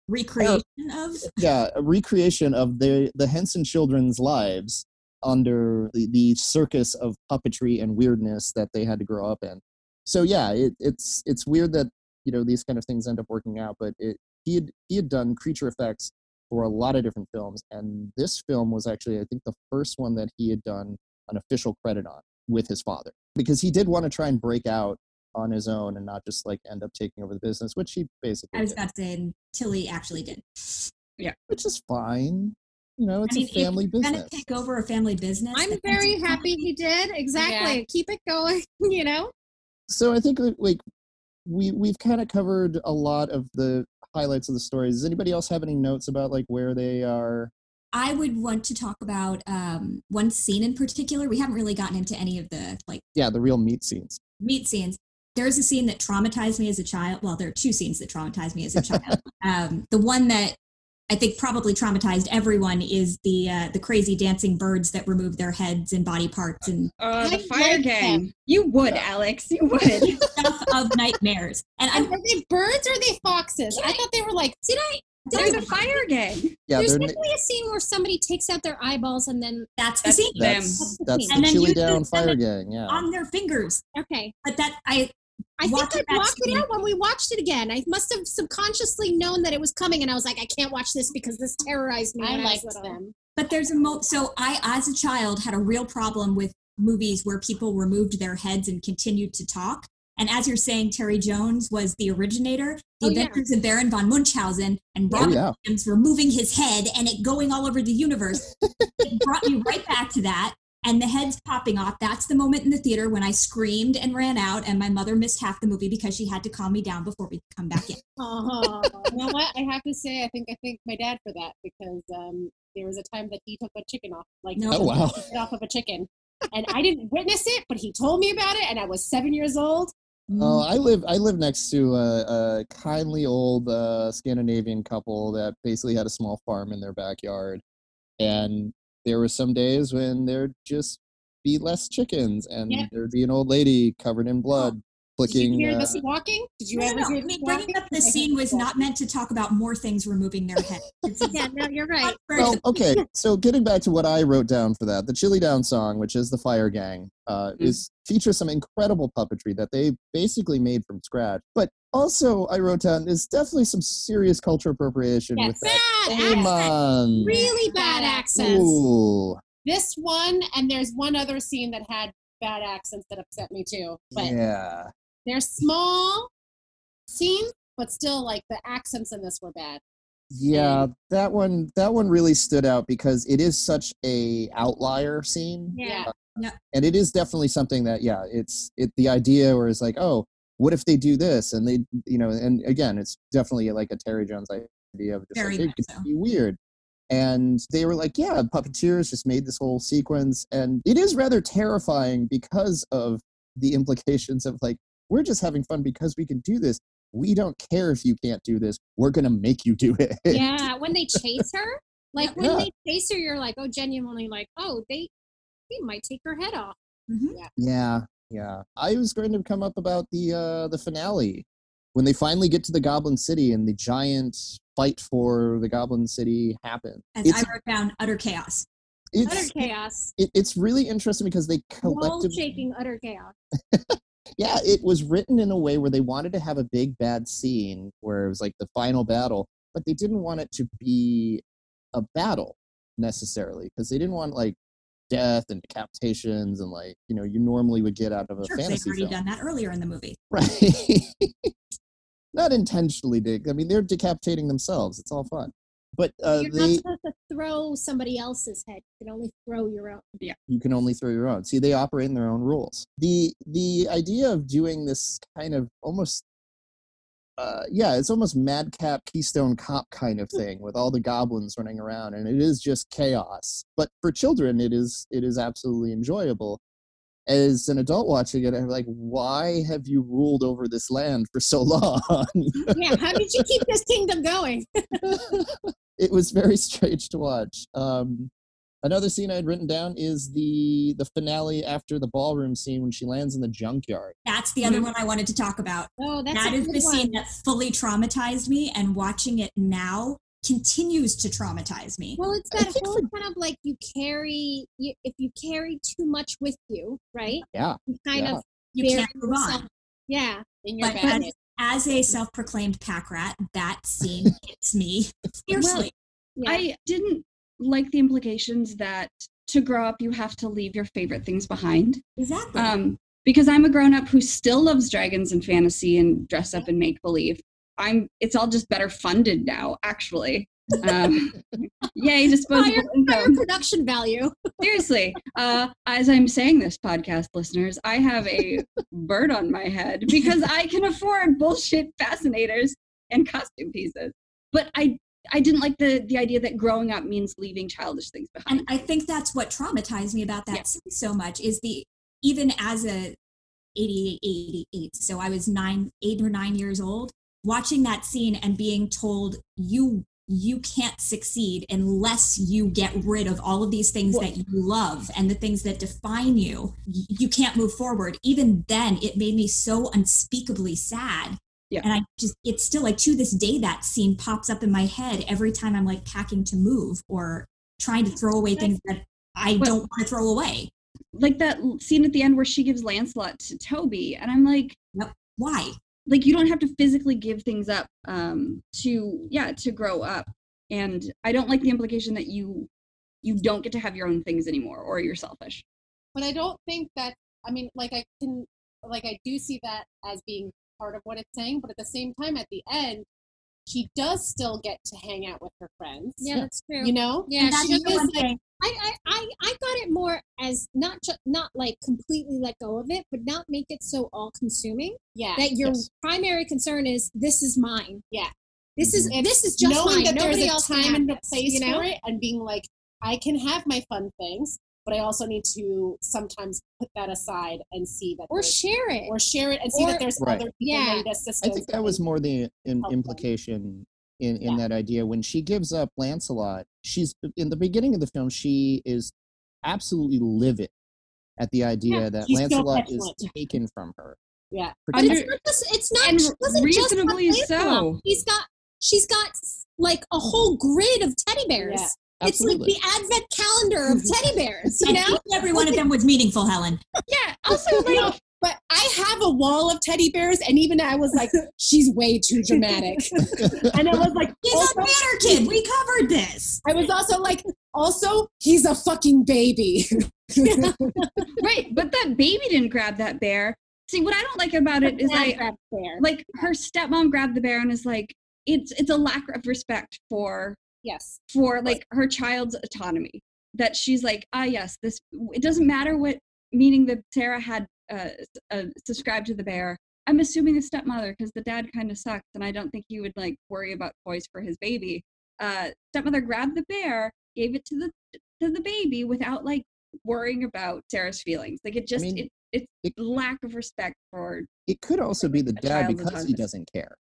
recreation of a recreation of the Henson children's lives under the circus of puppetry and weirdness that they had to grow up in. So yeah, it's weird that these kind of things end up working out, but he had done creature effects for a lot of different films, and this film was actually, I think, the first one that he had done an official credit on with his father, because he did want to try and break out on his own and not just end up taking over the business, which he basically I was did. about to say, until he actually did. Yeah, which is fine. It's a family business. If you're gonna take over a family business, I'm very happy he did. Exactly. Yeah. Keep it going. So I think we've kind of covered a lot of the highlights of the stories. Does anybody else have any notes about where they are? I would want to talk about one scene in particular. We haven't really gotten into any of the the real meat scenes. There's a scene that traumatized me as a child. Well, there are two scenes that traumatized me as a child. The one that I think probably traumatized everyone is the crazy dancing birds that remove their heads and body parts and the fire gang. You would, Alex. You would. stuff of nightmares. And are they birds or are they foxes? I thought they were There's a fire gang. Yeah, there's definitely a scene where somebody takes out their eyeballs and then that's the scene. That's the and then chili down fire gang. Yeah, on their fingers. Okay, but that I think I blocked it out when we watched it again. I must have subconsciously known that it was coming, and I was like, I can't watch this because this terrorized me. I liked them. But there's so I, as a child, had a real problem with movies where people removed their heads and continued to talk. And as you're saying, Terry Jones was the originator. The Adventures of Baron von Munchausen and Robin Williams removing his head and it going all over the universe. It brought me right back to that. And the heads popping off. That's the moment in the theater when I screamed and ran out, and my mother missed half the movie because she had to calm me down before we could come back in. You know what? I have to say, I think my dad for that, because there was a time that he took a chicken off, off of a chicken, and I didn't witness it, but he told me about it, and I was 7 years old. Oh, I live next to a kindly old Scandinavian couple that basically had a small farm in their backyard, and there were some days when there'd just be less chickens, and there'd be an old lady covered in blood, flicking. Did you hear this walking? Did you ever hear this walking? Bringing up the scene was not meant to talk about more things removing their head. No, you're right. Well, okay, so getting back to what I wrote down for that, the Chili Down song, which is the Fire Gang, features some incredible puppetry that they basically made from scratch. But also, I wrote down, there's definitely some serious cultural appropriation with that. Really bad accents. Ooh. This one, and there's one other scene that had bad accents that upset me too. But they're small scenes, but still, like, the accents in this were bad. Yeah, that one really stood out because it is such a outlier scene. Yeah. And it is definitely something that, it's the idea where it's like, oh, what if they do this? And they, and again, it's definitely like a Terry Jones idea of just it could be weird. And they were like, puppeteers just made this whole sequence. And it is rather terrifying because of the implications of, like, we're just having fun because we can do this. We don't care if you can't do this. We're going to make you do it. Yeah, when they chase her, they chase her, you're like, oh, genuinely, like, oh, they might take her head off. Mm-hmm. Yeah. I was going to come up about the finale when they finally get to the Goblin City and the giant fight for the Goblin City happens. As I wrote down, utter chaos. Utter chaos. It's really interesting because they collectively... Wall-shaking utter chaos. Yeah, it was written in a way where they wanted to have a big bad scene where it was like the final battle, but they didn't want it to be a battle necessarily because they didn't want, like, death and decapitations and, like, you normally would get out of a fantasy they've already film. done that earlier in the movie. Right. Not intentionally, Dick. I mean, they're decapitating themselves. It's all fun. But you're not supposed to throw somebody else's head. You can only throw your own. Yeah. You can only throw your own. See, they operate in their own rules. The idea of doing this kind of almost it's almost madcap Keystone Cop kind of thing with all the goblins running around, and it is just chaos. But for children, it is absolutely enjoyable. As an adult watching it, I'm like, why have you ruled over this land for so long? Yeah, how did you keep this kingdom going? It was very strange to watch. Another scene I had written down is the finale after the ballroom scene when she lands in the junkyard. That's the other one I wanted to talk about. Oh, that is the scene that fully traumatized me, and watching it now continues to traumatize me. Well, it's that whole kind of like if you carry too much with you, right? Yeah. You kind of can't move on. Yeah. In your but as a self-proclaimed pack rat, that scene hits me fiercely. Well, I didn't like the implications that to grow up you have to leave your favorite things behind. Exactly. Because I'm a grown-up who still loves dragons and fantasy and dress up and make believe. It's all just better funded now, actually. Yay, disposable income. Higher production value. Seriously. As I'm saying this, podcast listeners, I have a bird on my head because I can afford bullshit fascinators and costume pieces. But I didn't like the idea that growing up means leaving childish things behind. And I think that's what traumatized me about that scene so much is even as a 88, so I was 8 or 9 years old, watching that scene and being told you can't succeed unless you get rid of all of these things that you love and the things that define you. You can't move forward. Even then, it made me so unspeakably sad. Yeah. And it's still like to this day, that scene pops up in my head every time I'm like packing to move or trying to throw away things that I don't want to throw away. Like that scene at the end where she gives Lancelot to Toby. And I'm like, why? Like, you don't have to physically give things up to grow up. And I don't like the implication that you don't get to have your own things anymore or you're selfish. But I don't think that, I mean, like, I can like I do see that as being part of what it's saying, but at the same time, at the end, she does still get to hang out with her friends. Yeah, that's true. You know? Yeah, And she that's the does. one thing. I got it more as not like completely let go of it, but not make it so all consuming. Yeah. That your Yes. primary concern is this is mine. Yeah. This is just knowing mine. that Nobody there's else a can time have and a this, place you know? for it, and being like, I can have my fun things, but I also need to sometimes put that aside and see that Or share it. and see that there's Right. other people Yeah. made I assistance. think that was more the them. implication in Yeah. that idea. When she gives up Lancelot, she's in the beginning of the film, she is absolutely livid at the idea that she's so Lancelot is petulant. taken from her. Yeah. But it's not. And She wasn't just reasonably on Lancelot. so. She's got like a whole grid of teddy bears. Yeah. It's like Absolutely. the advent calendar of teddy bears. You And know. every one of them was meaningful, Helen. Yeah. Also, like, But I have a wall of teddy bears, and even I was like, she's way too dramatic. And I was like, He's also, a banner kid. We covered this. I was also like, he's a fucking baby. right. But that baby didn't grab that bear. See, what I don't like about it is like her stepmom grabbed the bear and is like, it's a lack of respect for Yes. like her child's autonomy. That she's like, yes, this, it doesn't matter what meaning that Sarah had subscribed to the bear. I'm assuming the stepmother, because the dad kind of sucks, and I don't think he would like worry about toys for his baby. Stepmother grabbed the bear, gave it to the baby without like worrying about Sarah's feelings. Like it just, it's lack of respect for. It could also be the dad child's because autonomy. he doesn't care.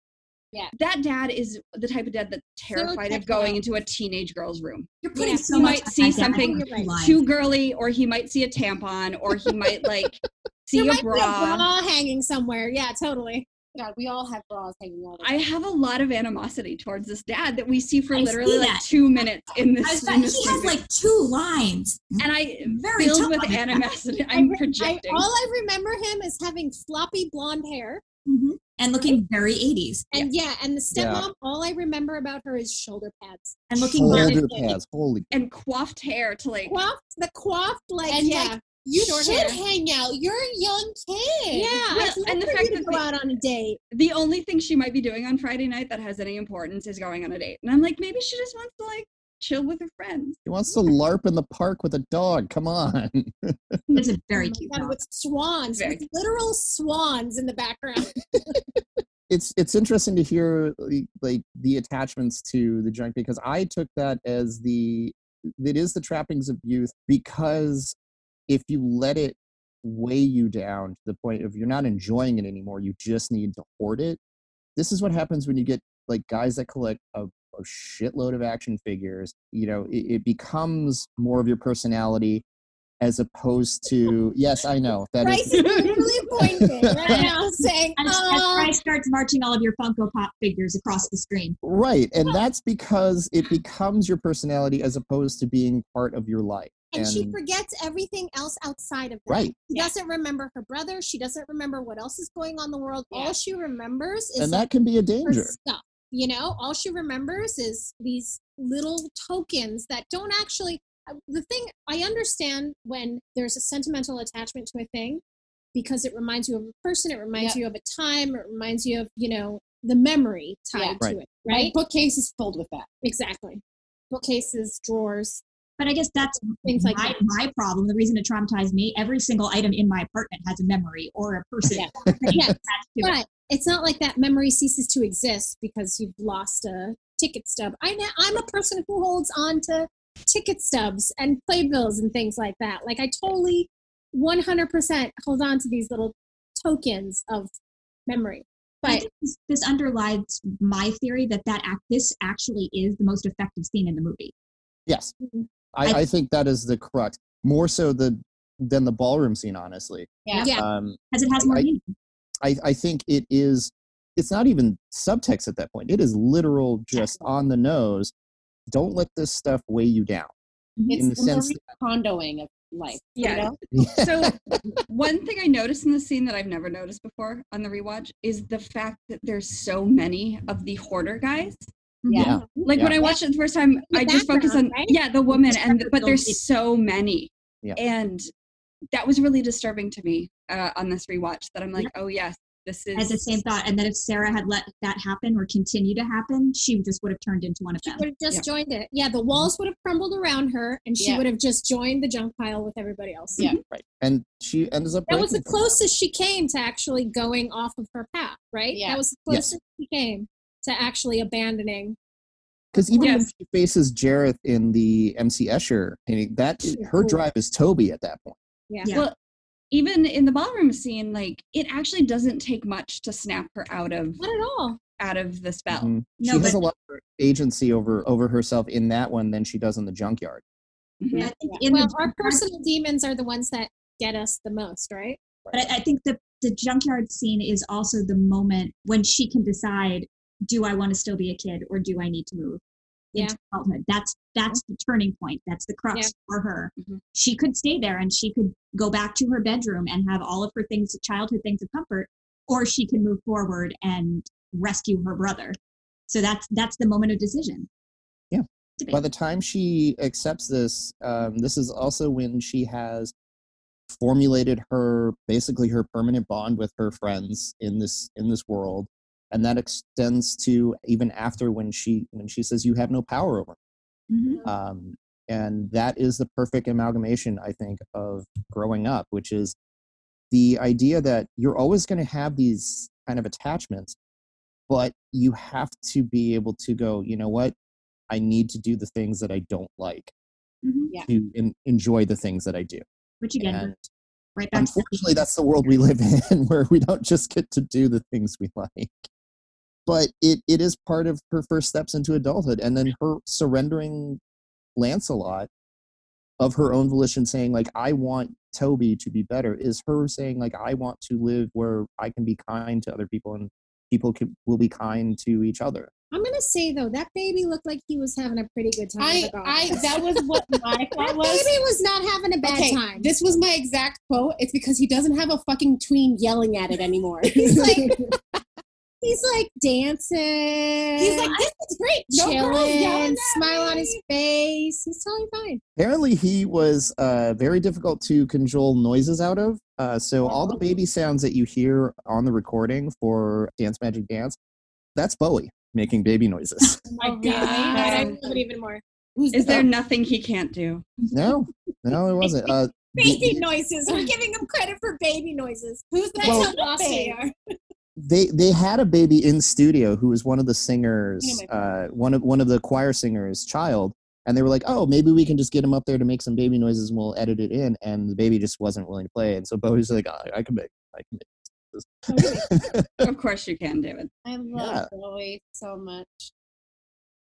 Yeah. That dad is the type of dad that's terrified of going into a teenage girl's room. You're putting so He much might see on that dad. something You're right. too girly, or he might see a tampon, or he might like see There a might be a bra hanging somewhere. Yeah, totally. God, we all have bras hanging all the I time. have a lot of animosity towards this dad that we see for I literally see like that. 2 minutes in I this. was in about, this he has movie. like 2 lines. and I Very filled tough with on his animosity. I'm all projecting. I remember him is having floppy blonde hair. And looking very 80s. And and the Yeah. stepmom, all I remember about her is shoulder pads. And looking Shoulder very pads. Holy. And coiffed hair to like. Coiffed, like, And, yeah. like, you short should hair. hang out. You're a young kid. Yeah, Well, I'd love and the for fact you to that go out on a date. The only thing she might be doing on Friday night that has any importance is going on a date. And I'm like, maybe she just wants to like chill with her friends. He wants to LARP in the park with a dog. Come on. It's a very Oh my cute God, dog. with swans, Very with literal swans in the background. It's interesting to hear like the attachments to the junk, because I took that as it is the trappings of youth, because if you let it weigh you down to the point of you're not enjoying it anymore, you just need to hoard it. This is what happens when you get like guys that collect a shitload of action figures. You know, it becomes more of your personality, as opposed to, yes, I know that Bryce is is literally pointing right now, saying, And as Bryce starts marching all of your Funko Pop figures across the screen. right, and that's because it becomes your personality as opposed to being part of your life. and she forgets everything else outside of that. Right. She doesn't remember her brother. She doesn't remember what else is going on in the world. Yeah. All she remembers is And that can be a her danger. stuff. You know, all she remembers is these little tokens that don't actually. The thing, I understand when there's a sentimental attachment to a thing because it reminds you of a person, it reminds you of a time, it reminds you of, the memory tied Right. to it, My right? bookcase is filled with that. Exactly. Bookcases, drawers. But I guess that's Things like that. my problem. The reason it traumatized me, every single item in my apartment has a memory or a person Yeah. attached Yeah. to it. But it's not like that memory ceases to exist because you've lost a ticket stub. I'm a person who holds on to ticket stubs and playbills and things like that. Like I totally 100% hold on to these little tokens of memory. I But think this underlies my theory that this actually is the most effective scene in the movie. Yes. Mhm. I think that is the crux, more so than the ballroom scene, honestly. Yeah. Yeah. Because it has more meaning. I think it's not even subtext at that point. It is literal, just on the nose. Don't let this stuff weigh you down. It's In the the sense condoing of life. Yeah. You know? So one thing I noticed in the scene that I've never noticed before on the rewatch is the fact that there's so many of the hoarder guys. Yeah. Like when I watched it the first time, The I just focused on background, right? the woman, but It's- there's so many. Yeah. And that was really disturbing to me on this rewatch, that I'm like, oh yes, this is. I had the same thought. And then if Sarah had let that happen or continue to happen, she just would have turned into one of She them. would have just joined it. Yeah, the walls would have crumbled around her, and she would have just joined the junk pile with everybody else. Yeah, right. And she ends up. That was the closest she came to actually going off of her path, right? Yeah. That was the closest she came to actually abandoning. Because even when she faces Jareth in the MC Escher painting, her drive is Toby at that point. Yeah. Well, even in the ballroom scene, like, it actually doesn't take much to snap her out of. Not at all. Out of the spell. Mm-hmm. She has a lot more agency over herself in that one than she does in the junkyard. Yeah. I think our personal demons are the ones that get us the most, right? But I think the junkyard scene is also the moment when she can decide, do I want to still be a kid or do I need to move into adulthood? That's the turning point. That's the crux for her. Mm-hmm. She could stay there and she could go back to her bedroom and have all of her things, childhood things of comfort, or she can move forward and rescue her brother. So that's the moment of decision. Yeah. By the time she accepts this, this is also when she has formulated basically her permanent bond with her friends in this world. And that extends to even after when she says you have no power over me. Mm-hmm. And that is the perfect amalgamation, I think, of growing up, which is the idea that you're always going to have these kind of attachments, but you have to be able to go, you know what? I need to do the things that I don't like to enjoy the things that I do. Which again, right back. Unfortunately, that's the world we live in, where we don't just get to do the things we like. But it is part of her first steps into adulthood. And then her surrendering Lancelot of her own volition, saying, like, I want Toby to be better, is her saying, like, I want to live where I can be kind to other people and people will be kind to each other. I'm going to say, though, that baby looked like he was having a pretty good time. That was what my thought was. That baby was not having a bad time. This was my exact quote. It's because he doesn't have a fucking tween yelling at it anymore. He's like dancing. He's like, this is great. Chilling, smile on his face. He's totally fine. Apparently, he was very difficult to cajole noises out of. So all the baby sounds that you hear on the recording for Dance Magic Dance, that's Bowie making baby noises. Oh my God. I love it even more. Is there nothing he can't do? No, it wasn't. Baby noises. We're giving him credit for baby noises. That's how lost they are. They had a baby in studio who was one of the singers, one of the choir singers' child, and they were like, "Oh, maybe we can just get him up there to make some baby noises, and we'll edit it in." And the baby just wasn't willing to play, and so Bowie's like, "I can make this." Of course you can, David. I love Bowie so much.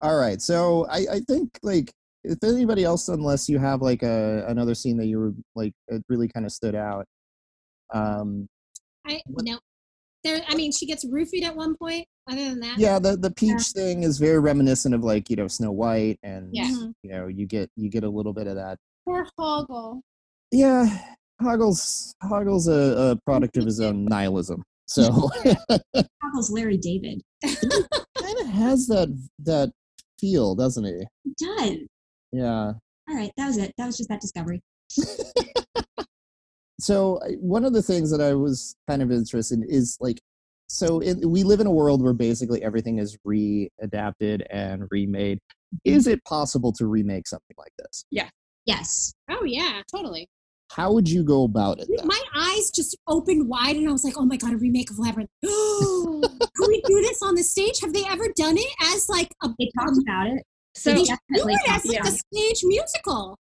All right, so I think, like, if anybody else, unless you have like another scene that you were like it really kind of stood out. She gets roofied at one point. Other than that, the peach thing is very reminiscent of, like, Snow White, and you get a little bit of that. Poor Hoggle. Yeah, Hoggle's a product of his own nihilism. So Hoggle's Larry David. Kind of has that feel, doesn't he? It does. Yeah. All right, that was it. That was just that discovery. So one of the things that I was kind of interested in is, like, we live in a world where basically everything is readapted and remade. Is it possible to remake something like this? Yeah. Yes. Oh yeah, totally. How would you go about it? My eyes just opened wide, and I was like, "Oh my God, a remake of Labyrinth! Can we do this on the stage? Have they ever done it as like a?" They talked about it. So they do it as like a stage musical.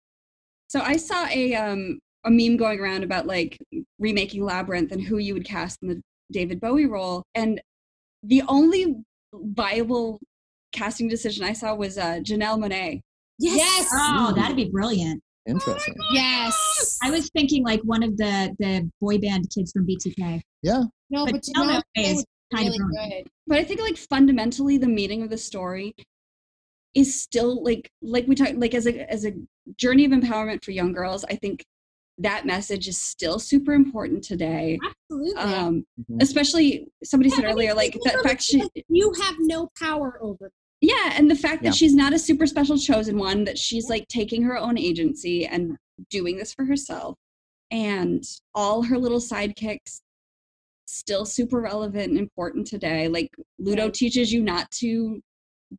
So I saw a meme going around about, like, remaking Labyrinth and who you would cast in the David Bowie role, and the only viable casting decision I saw was Janelle Monáe. Yes. Oh, that'd be brilliant. Interesting. Yes. I was thinking like one of the boy band kids from BTK. Yeah. No, but Janelle Monáe is kind really of good. But I think, like, fundamentally the meaning of the story is still like we talked, like, as a journey of empowerment for young girls. I think that message is still super important today. Absolutely. Especially, somebody said earlier, like, the fact you have no power over. Yeah, and the fact that she's not a super special chosen one, that she's like taking her own agency and doing this for herself. and all her little sidekicks still super relevant and important today. Like Ludo teaches you not to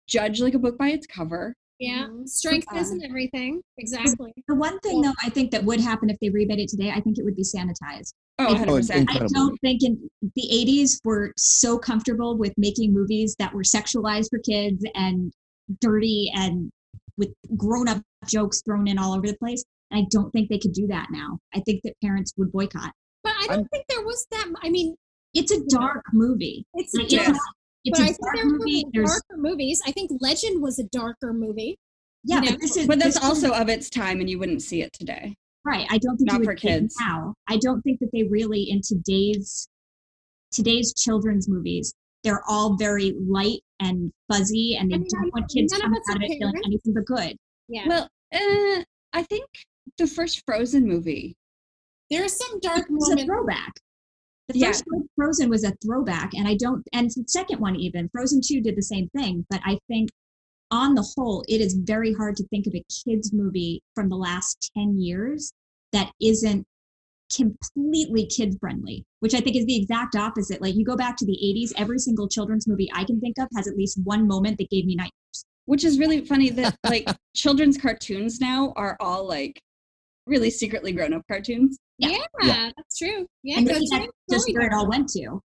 judge like a book by its cover. Yeah, strength isn't everything. Exactly. The one thing, though, I think that would happen if they remade it today, I think it would be sanitized. Oh, 100%. I don't think in the 80s were so comfortable with making movies that were sexualized for kids and dirty and with grown-up jokes thrown in all over the place. And I don't think they could do that now. I think that parents would boycott. But I don't think there was that. I mean, it's a dark movie. It's like, dark. It's but a I think dark there movie. were darker movies. I think Legend was a darker movie. Yeah, but that's also of its time, and you wouldn't see it today. Right. I don't think not you for would see it kids. now. I don't think that they really in today's children's movies. They're all very light and fuzzy, and they don't want kids coming out of it feeling anything but good. Yeah. Well, I think the first Frozen movie. There are some dark moments. It's a throwback. The first Frozen was a throwback, and the second one even, Frozen 2 did the same thing, but I think on the whole, it is very hard to think of a kids movie from the last 10 years that isn't completely kid friendly, which I think is the exact opposite. Like you go back to the 80s, every single children's movie I can think of has at least one moment that gave me nightmares. Which is really funny that like children's cartoons now are all like really secretly grown-up cartoons. Yeah, that's true. Yeah, and maybe that's just where it all went to.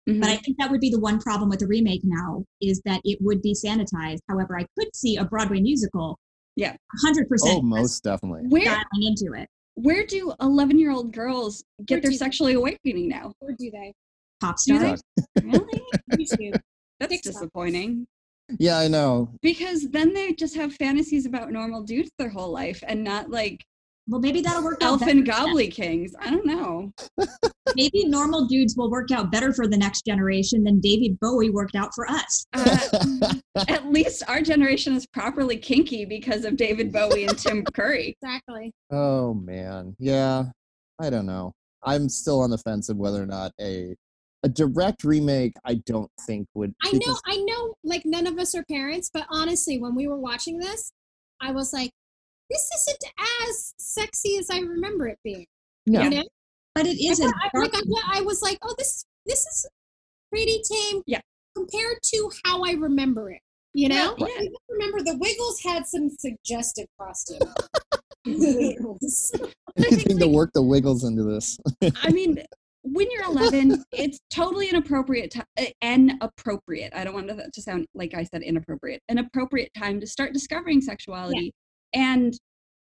Mm-hmm. But I think that would be the one problem with the remake now is that it would be sanitized. However, I could see a Broadway musical. Yeah. 100%. Oh, most definitely. Dialing into it. Where do 11-year-old girls get their sexually awakening now? Where do they? Pop stars. Really? YouTube. That's disappointing. Yeah, I know. Because then they just have fantasies about normal dudes their whole life and not like well, maybe that'll work out. Elf and Goblin Kings. I don't know. Maybe normal dudes will work out better for the next generation than David Bowie worked out for us. At least our generation is properly kinky because of David Bowie and Tim Curry. Exactly. Oh, man. Yeah, I don't know. I'm still on the fence of whether or not a direct remake, I don't think would. I know, like none of us are parents, but honestly, when we were watching this, I was like, this isn't as sexy as I remember it being. No. You know? But it isn't. I was like, oh, this is pretty tame compared to how I remember it. You know? Yeah. I remember the Wiggles had some suggestive costume. Wiggles. Anything to work the Wiggles into this. I mean, when you're 11, it's totally inappropriate. I don't want to sound like I said inappropriate. An appropriate time to start discovering sexuality. Yeah. And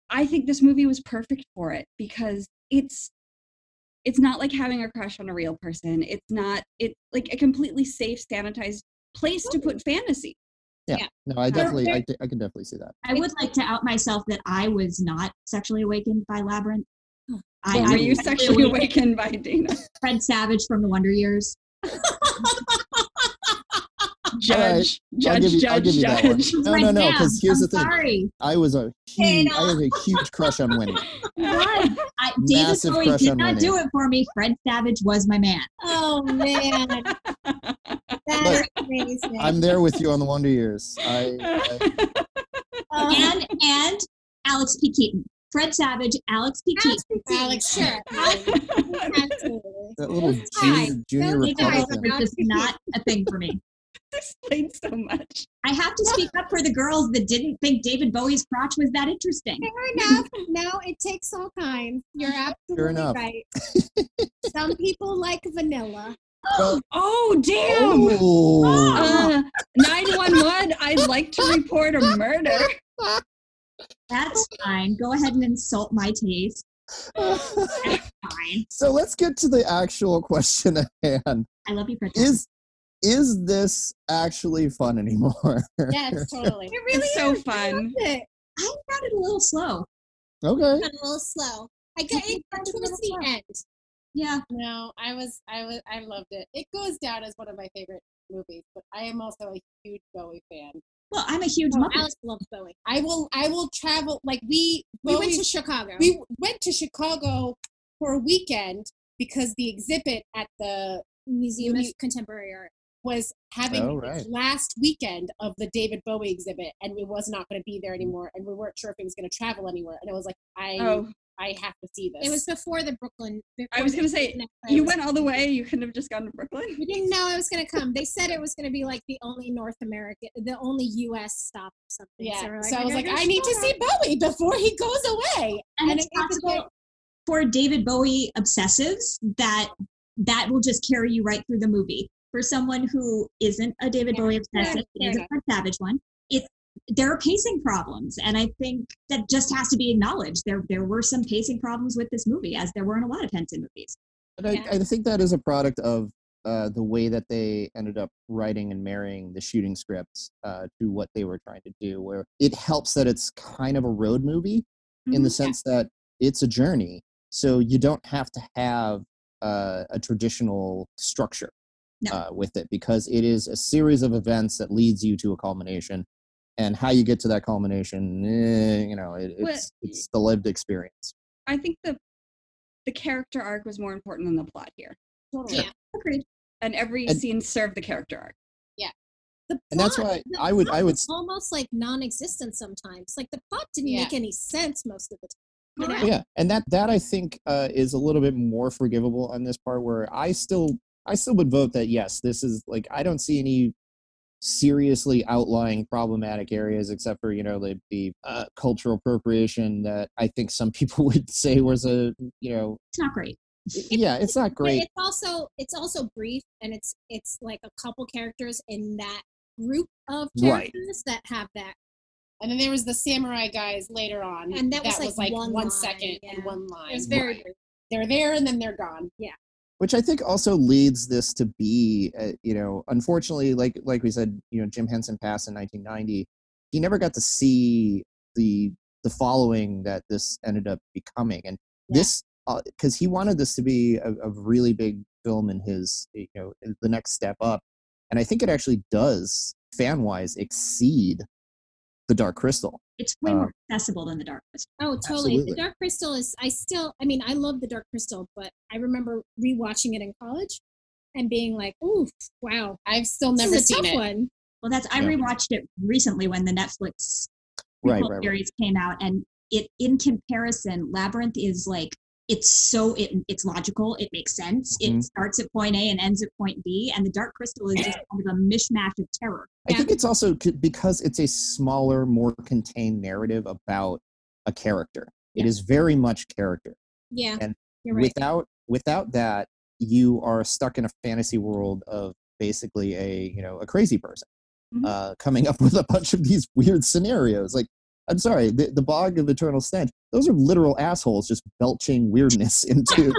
I think this movie was perfect for it because it's not like having a crush on a real person. It's like a completely safe, sanitized place to put fantasy. Yeah. No, I can definitely see that. I would like to out myself that I was not sexually awakened by Labyrinth. Were you sexually awakened by Dana? Fred Savage from the Wonder Years. Judge. No, because here's the thing. Sorry. I have a huge crush on Winnie. David Bowie did not do it for me. Fred Savage was my man. Oh man, that's amazing. I'm there with you on the Wonder Years. And Alex P. Keaton. Fred Savage, Alex P. Keaton. Alex, sure. That little junior Republican. It's just not a thing for me. Explains so much. I have to speak up for the girls that didn't think David Bowie's crotch was that interesting. Fair enough. No, it takes all kinds. You're absolutely right. Some people like vanilla. Oh, damn. Oh. 911, I'd like to report a murder. That's fine. Go ahead and insult my taste. That's fine. So let's get to the actual question at hand. I love you, Fred. Is this actually fun anymore? Yes, totally. It really is so fun. I found it a little slow. Okay. A little slow. I got it towards the end. Yeah. No, I loved it. It goes down as one of my favorite movies, but I am also a huge Bowie fan. Well, I'm a huge Muppet. Alex loves Bowie. I will travel. Like we went to Chicago. We went to Chicago for a weekend because the exhibit at the Museum of Contemporary Art was having last weekend of the David Bowie exhibit, and it was not going to be there anymore, and we weren't sure if it was going to travel anywhere. And it was like, I have to see this. It was before the Brooklyn. I was gonna say, you went all the way. You couldn't have just gone to Brooklyn. We didn't know it was going to come. They said it was going to be like the only North American, the only U.S. stop or something. Yeah. So, So I was like, I need to see Bowie before he goes away. And it's possible for David Bowie obsessives that will just carry you right through the movie. For someone who isn't a David Bowie obsessive, is a Fred Savage one, there are pacing problems, and I think that just has to be acknowledged. There were some pacing problems with this movie, as there were in a lot of Henson movies. But I think that is a product of the way that they ended up writing and marrying the shooting scripts to what they were trying to do, where it helps that it's kind of a road movie in the sense that it's a journey. So you don't have to have a traditional structure with it, because it is a series of events that leads you to a culmination. And how you get to that culmination, it's the lived experience. I think the character arc was more important than the plot here. Totally. Yeah, agreed. And every scene served the character arc. Yeah. The plot, And that's why I would almost like non-existent sometimes. Like the plot didn't make any sense most of the time. You know? Yeah, and that I think is a little bit more forgivable on this part, where I still would vote that yes, this is like, I don't see any seriously outlying problematic areas except for the cultural appropriation that I think some people would say was it's not great. It's not great. It's also brief, and it's like a couple characters in that group of characters that have that. And then there was the samurai guys later on, and that was like 1 line, second and one line. It was very brief. They're there and then they're gone. Yeah. Which I think also leads this to be, unfortunately, like we said, Jim Henson passed in 1990. He never got to see the following that this ended up becoming, and this because he wanted this to be a really big film in his, the next step up, and I think it actually does fan wise exceed The Dark Crystal. It's way more accessible than The Dark Crystal. Oh, totally. Absolutely. The Dark Crystal is, I love The Dark Crystal, but I remember rewatching it in college and being like, ooh, wow. I've still never seen it. One. Well, I rewatched it recently when the Netflix series came out, and in comparison, Labyrinth is like, it's logical, it makes sense. It starts at point A and ends at point B, and The Dark Crystal is just kind of a mishmash of terror. I think it's also because it's a smaller, more contained narrative about a character. It is very much character. Yeah, and you're right. Without that, you are stuck in a fantasy world of basically a crazy person coming up with a bunch of these weird scenarios. Like, I'm sorry, the Bog of Eternal Stench, those are literal assholes just belching weirdness into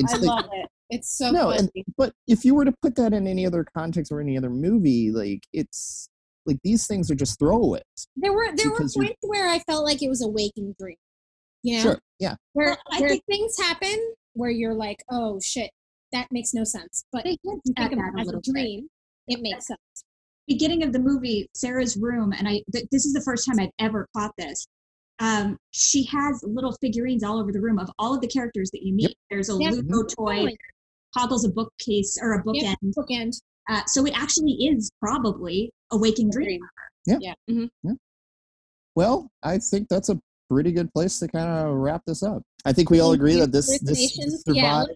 I love it. It's so funny. But if you were to put that in any other context or any other movie, like, it's like these things are just throwaways. There were points where I felt like it was a waking dream. Sure, yeah. Where things happen where you're like, oh shit, that makes no sense. But you think of it as a dream, it makes sense. Beginning of the movie, Sarah's room, and this is the first time I've ever caught this. She has little figurines all over the room of all of the characters that you meet. Yep. There's a Ludo toy, toggles a bookcase or a bookend. Bookend. So it actually is probably a waking dream. Yeah. Yeah. Well, I think that's a pretty good place to kind of wrap this up. I think we all agree that this survived.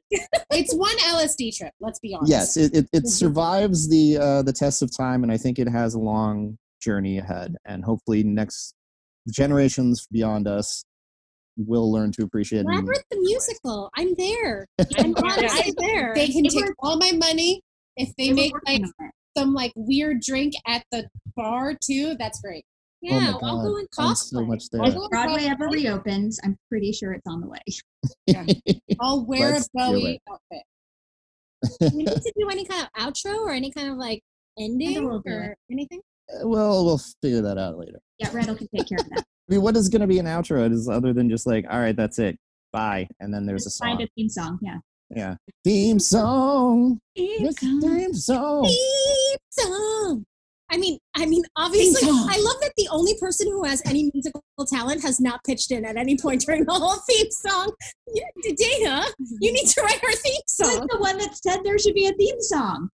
It's one LSD trip. Let's be honest. Yes, it survives the test of time, and I think it has a long journey ahead. And hopefully, next generations beyond us will learn to appreciate it. Labyrinth the musical. I'm there. I'm honestly there. They can take all my money if they make like some like weird drink at the bar too. That's great. Yeah, I'll go in cosplay. So much there. If Broadway ever reopens, I'm pretty sure it's on the way. Yeah. I'll wear a Bowie outfit. We need to do any kind of outro or any kind of like ending or anything? Well, we'll figure that out later. Yeah, Randall can take care of that. I mean, what is going to be an outro? Is other than just like, all right, that's it, bye, and then there's a song. Find a theme song, yeah. Yeah, theme song. Theme song. Theme song. I mean, obviously, I love that the only person who has any musical talent has not pitched in at any point during the whole theme song. Dana, you need to write our theme song. You're the one that said there should be a theme song.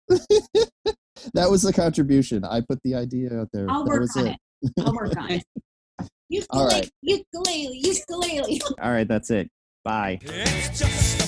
That was the contribution. I put the idea out there. I'll work on it. Ukulele, All right. ukulele. All right, that's it. Bye. It's just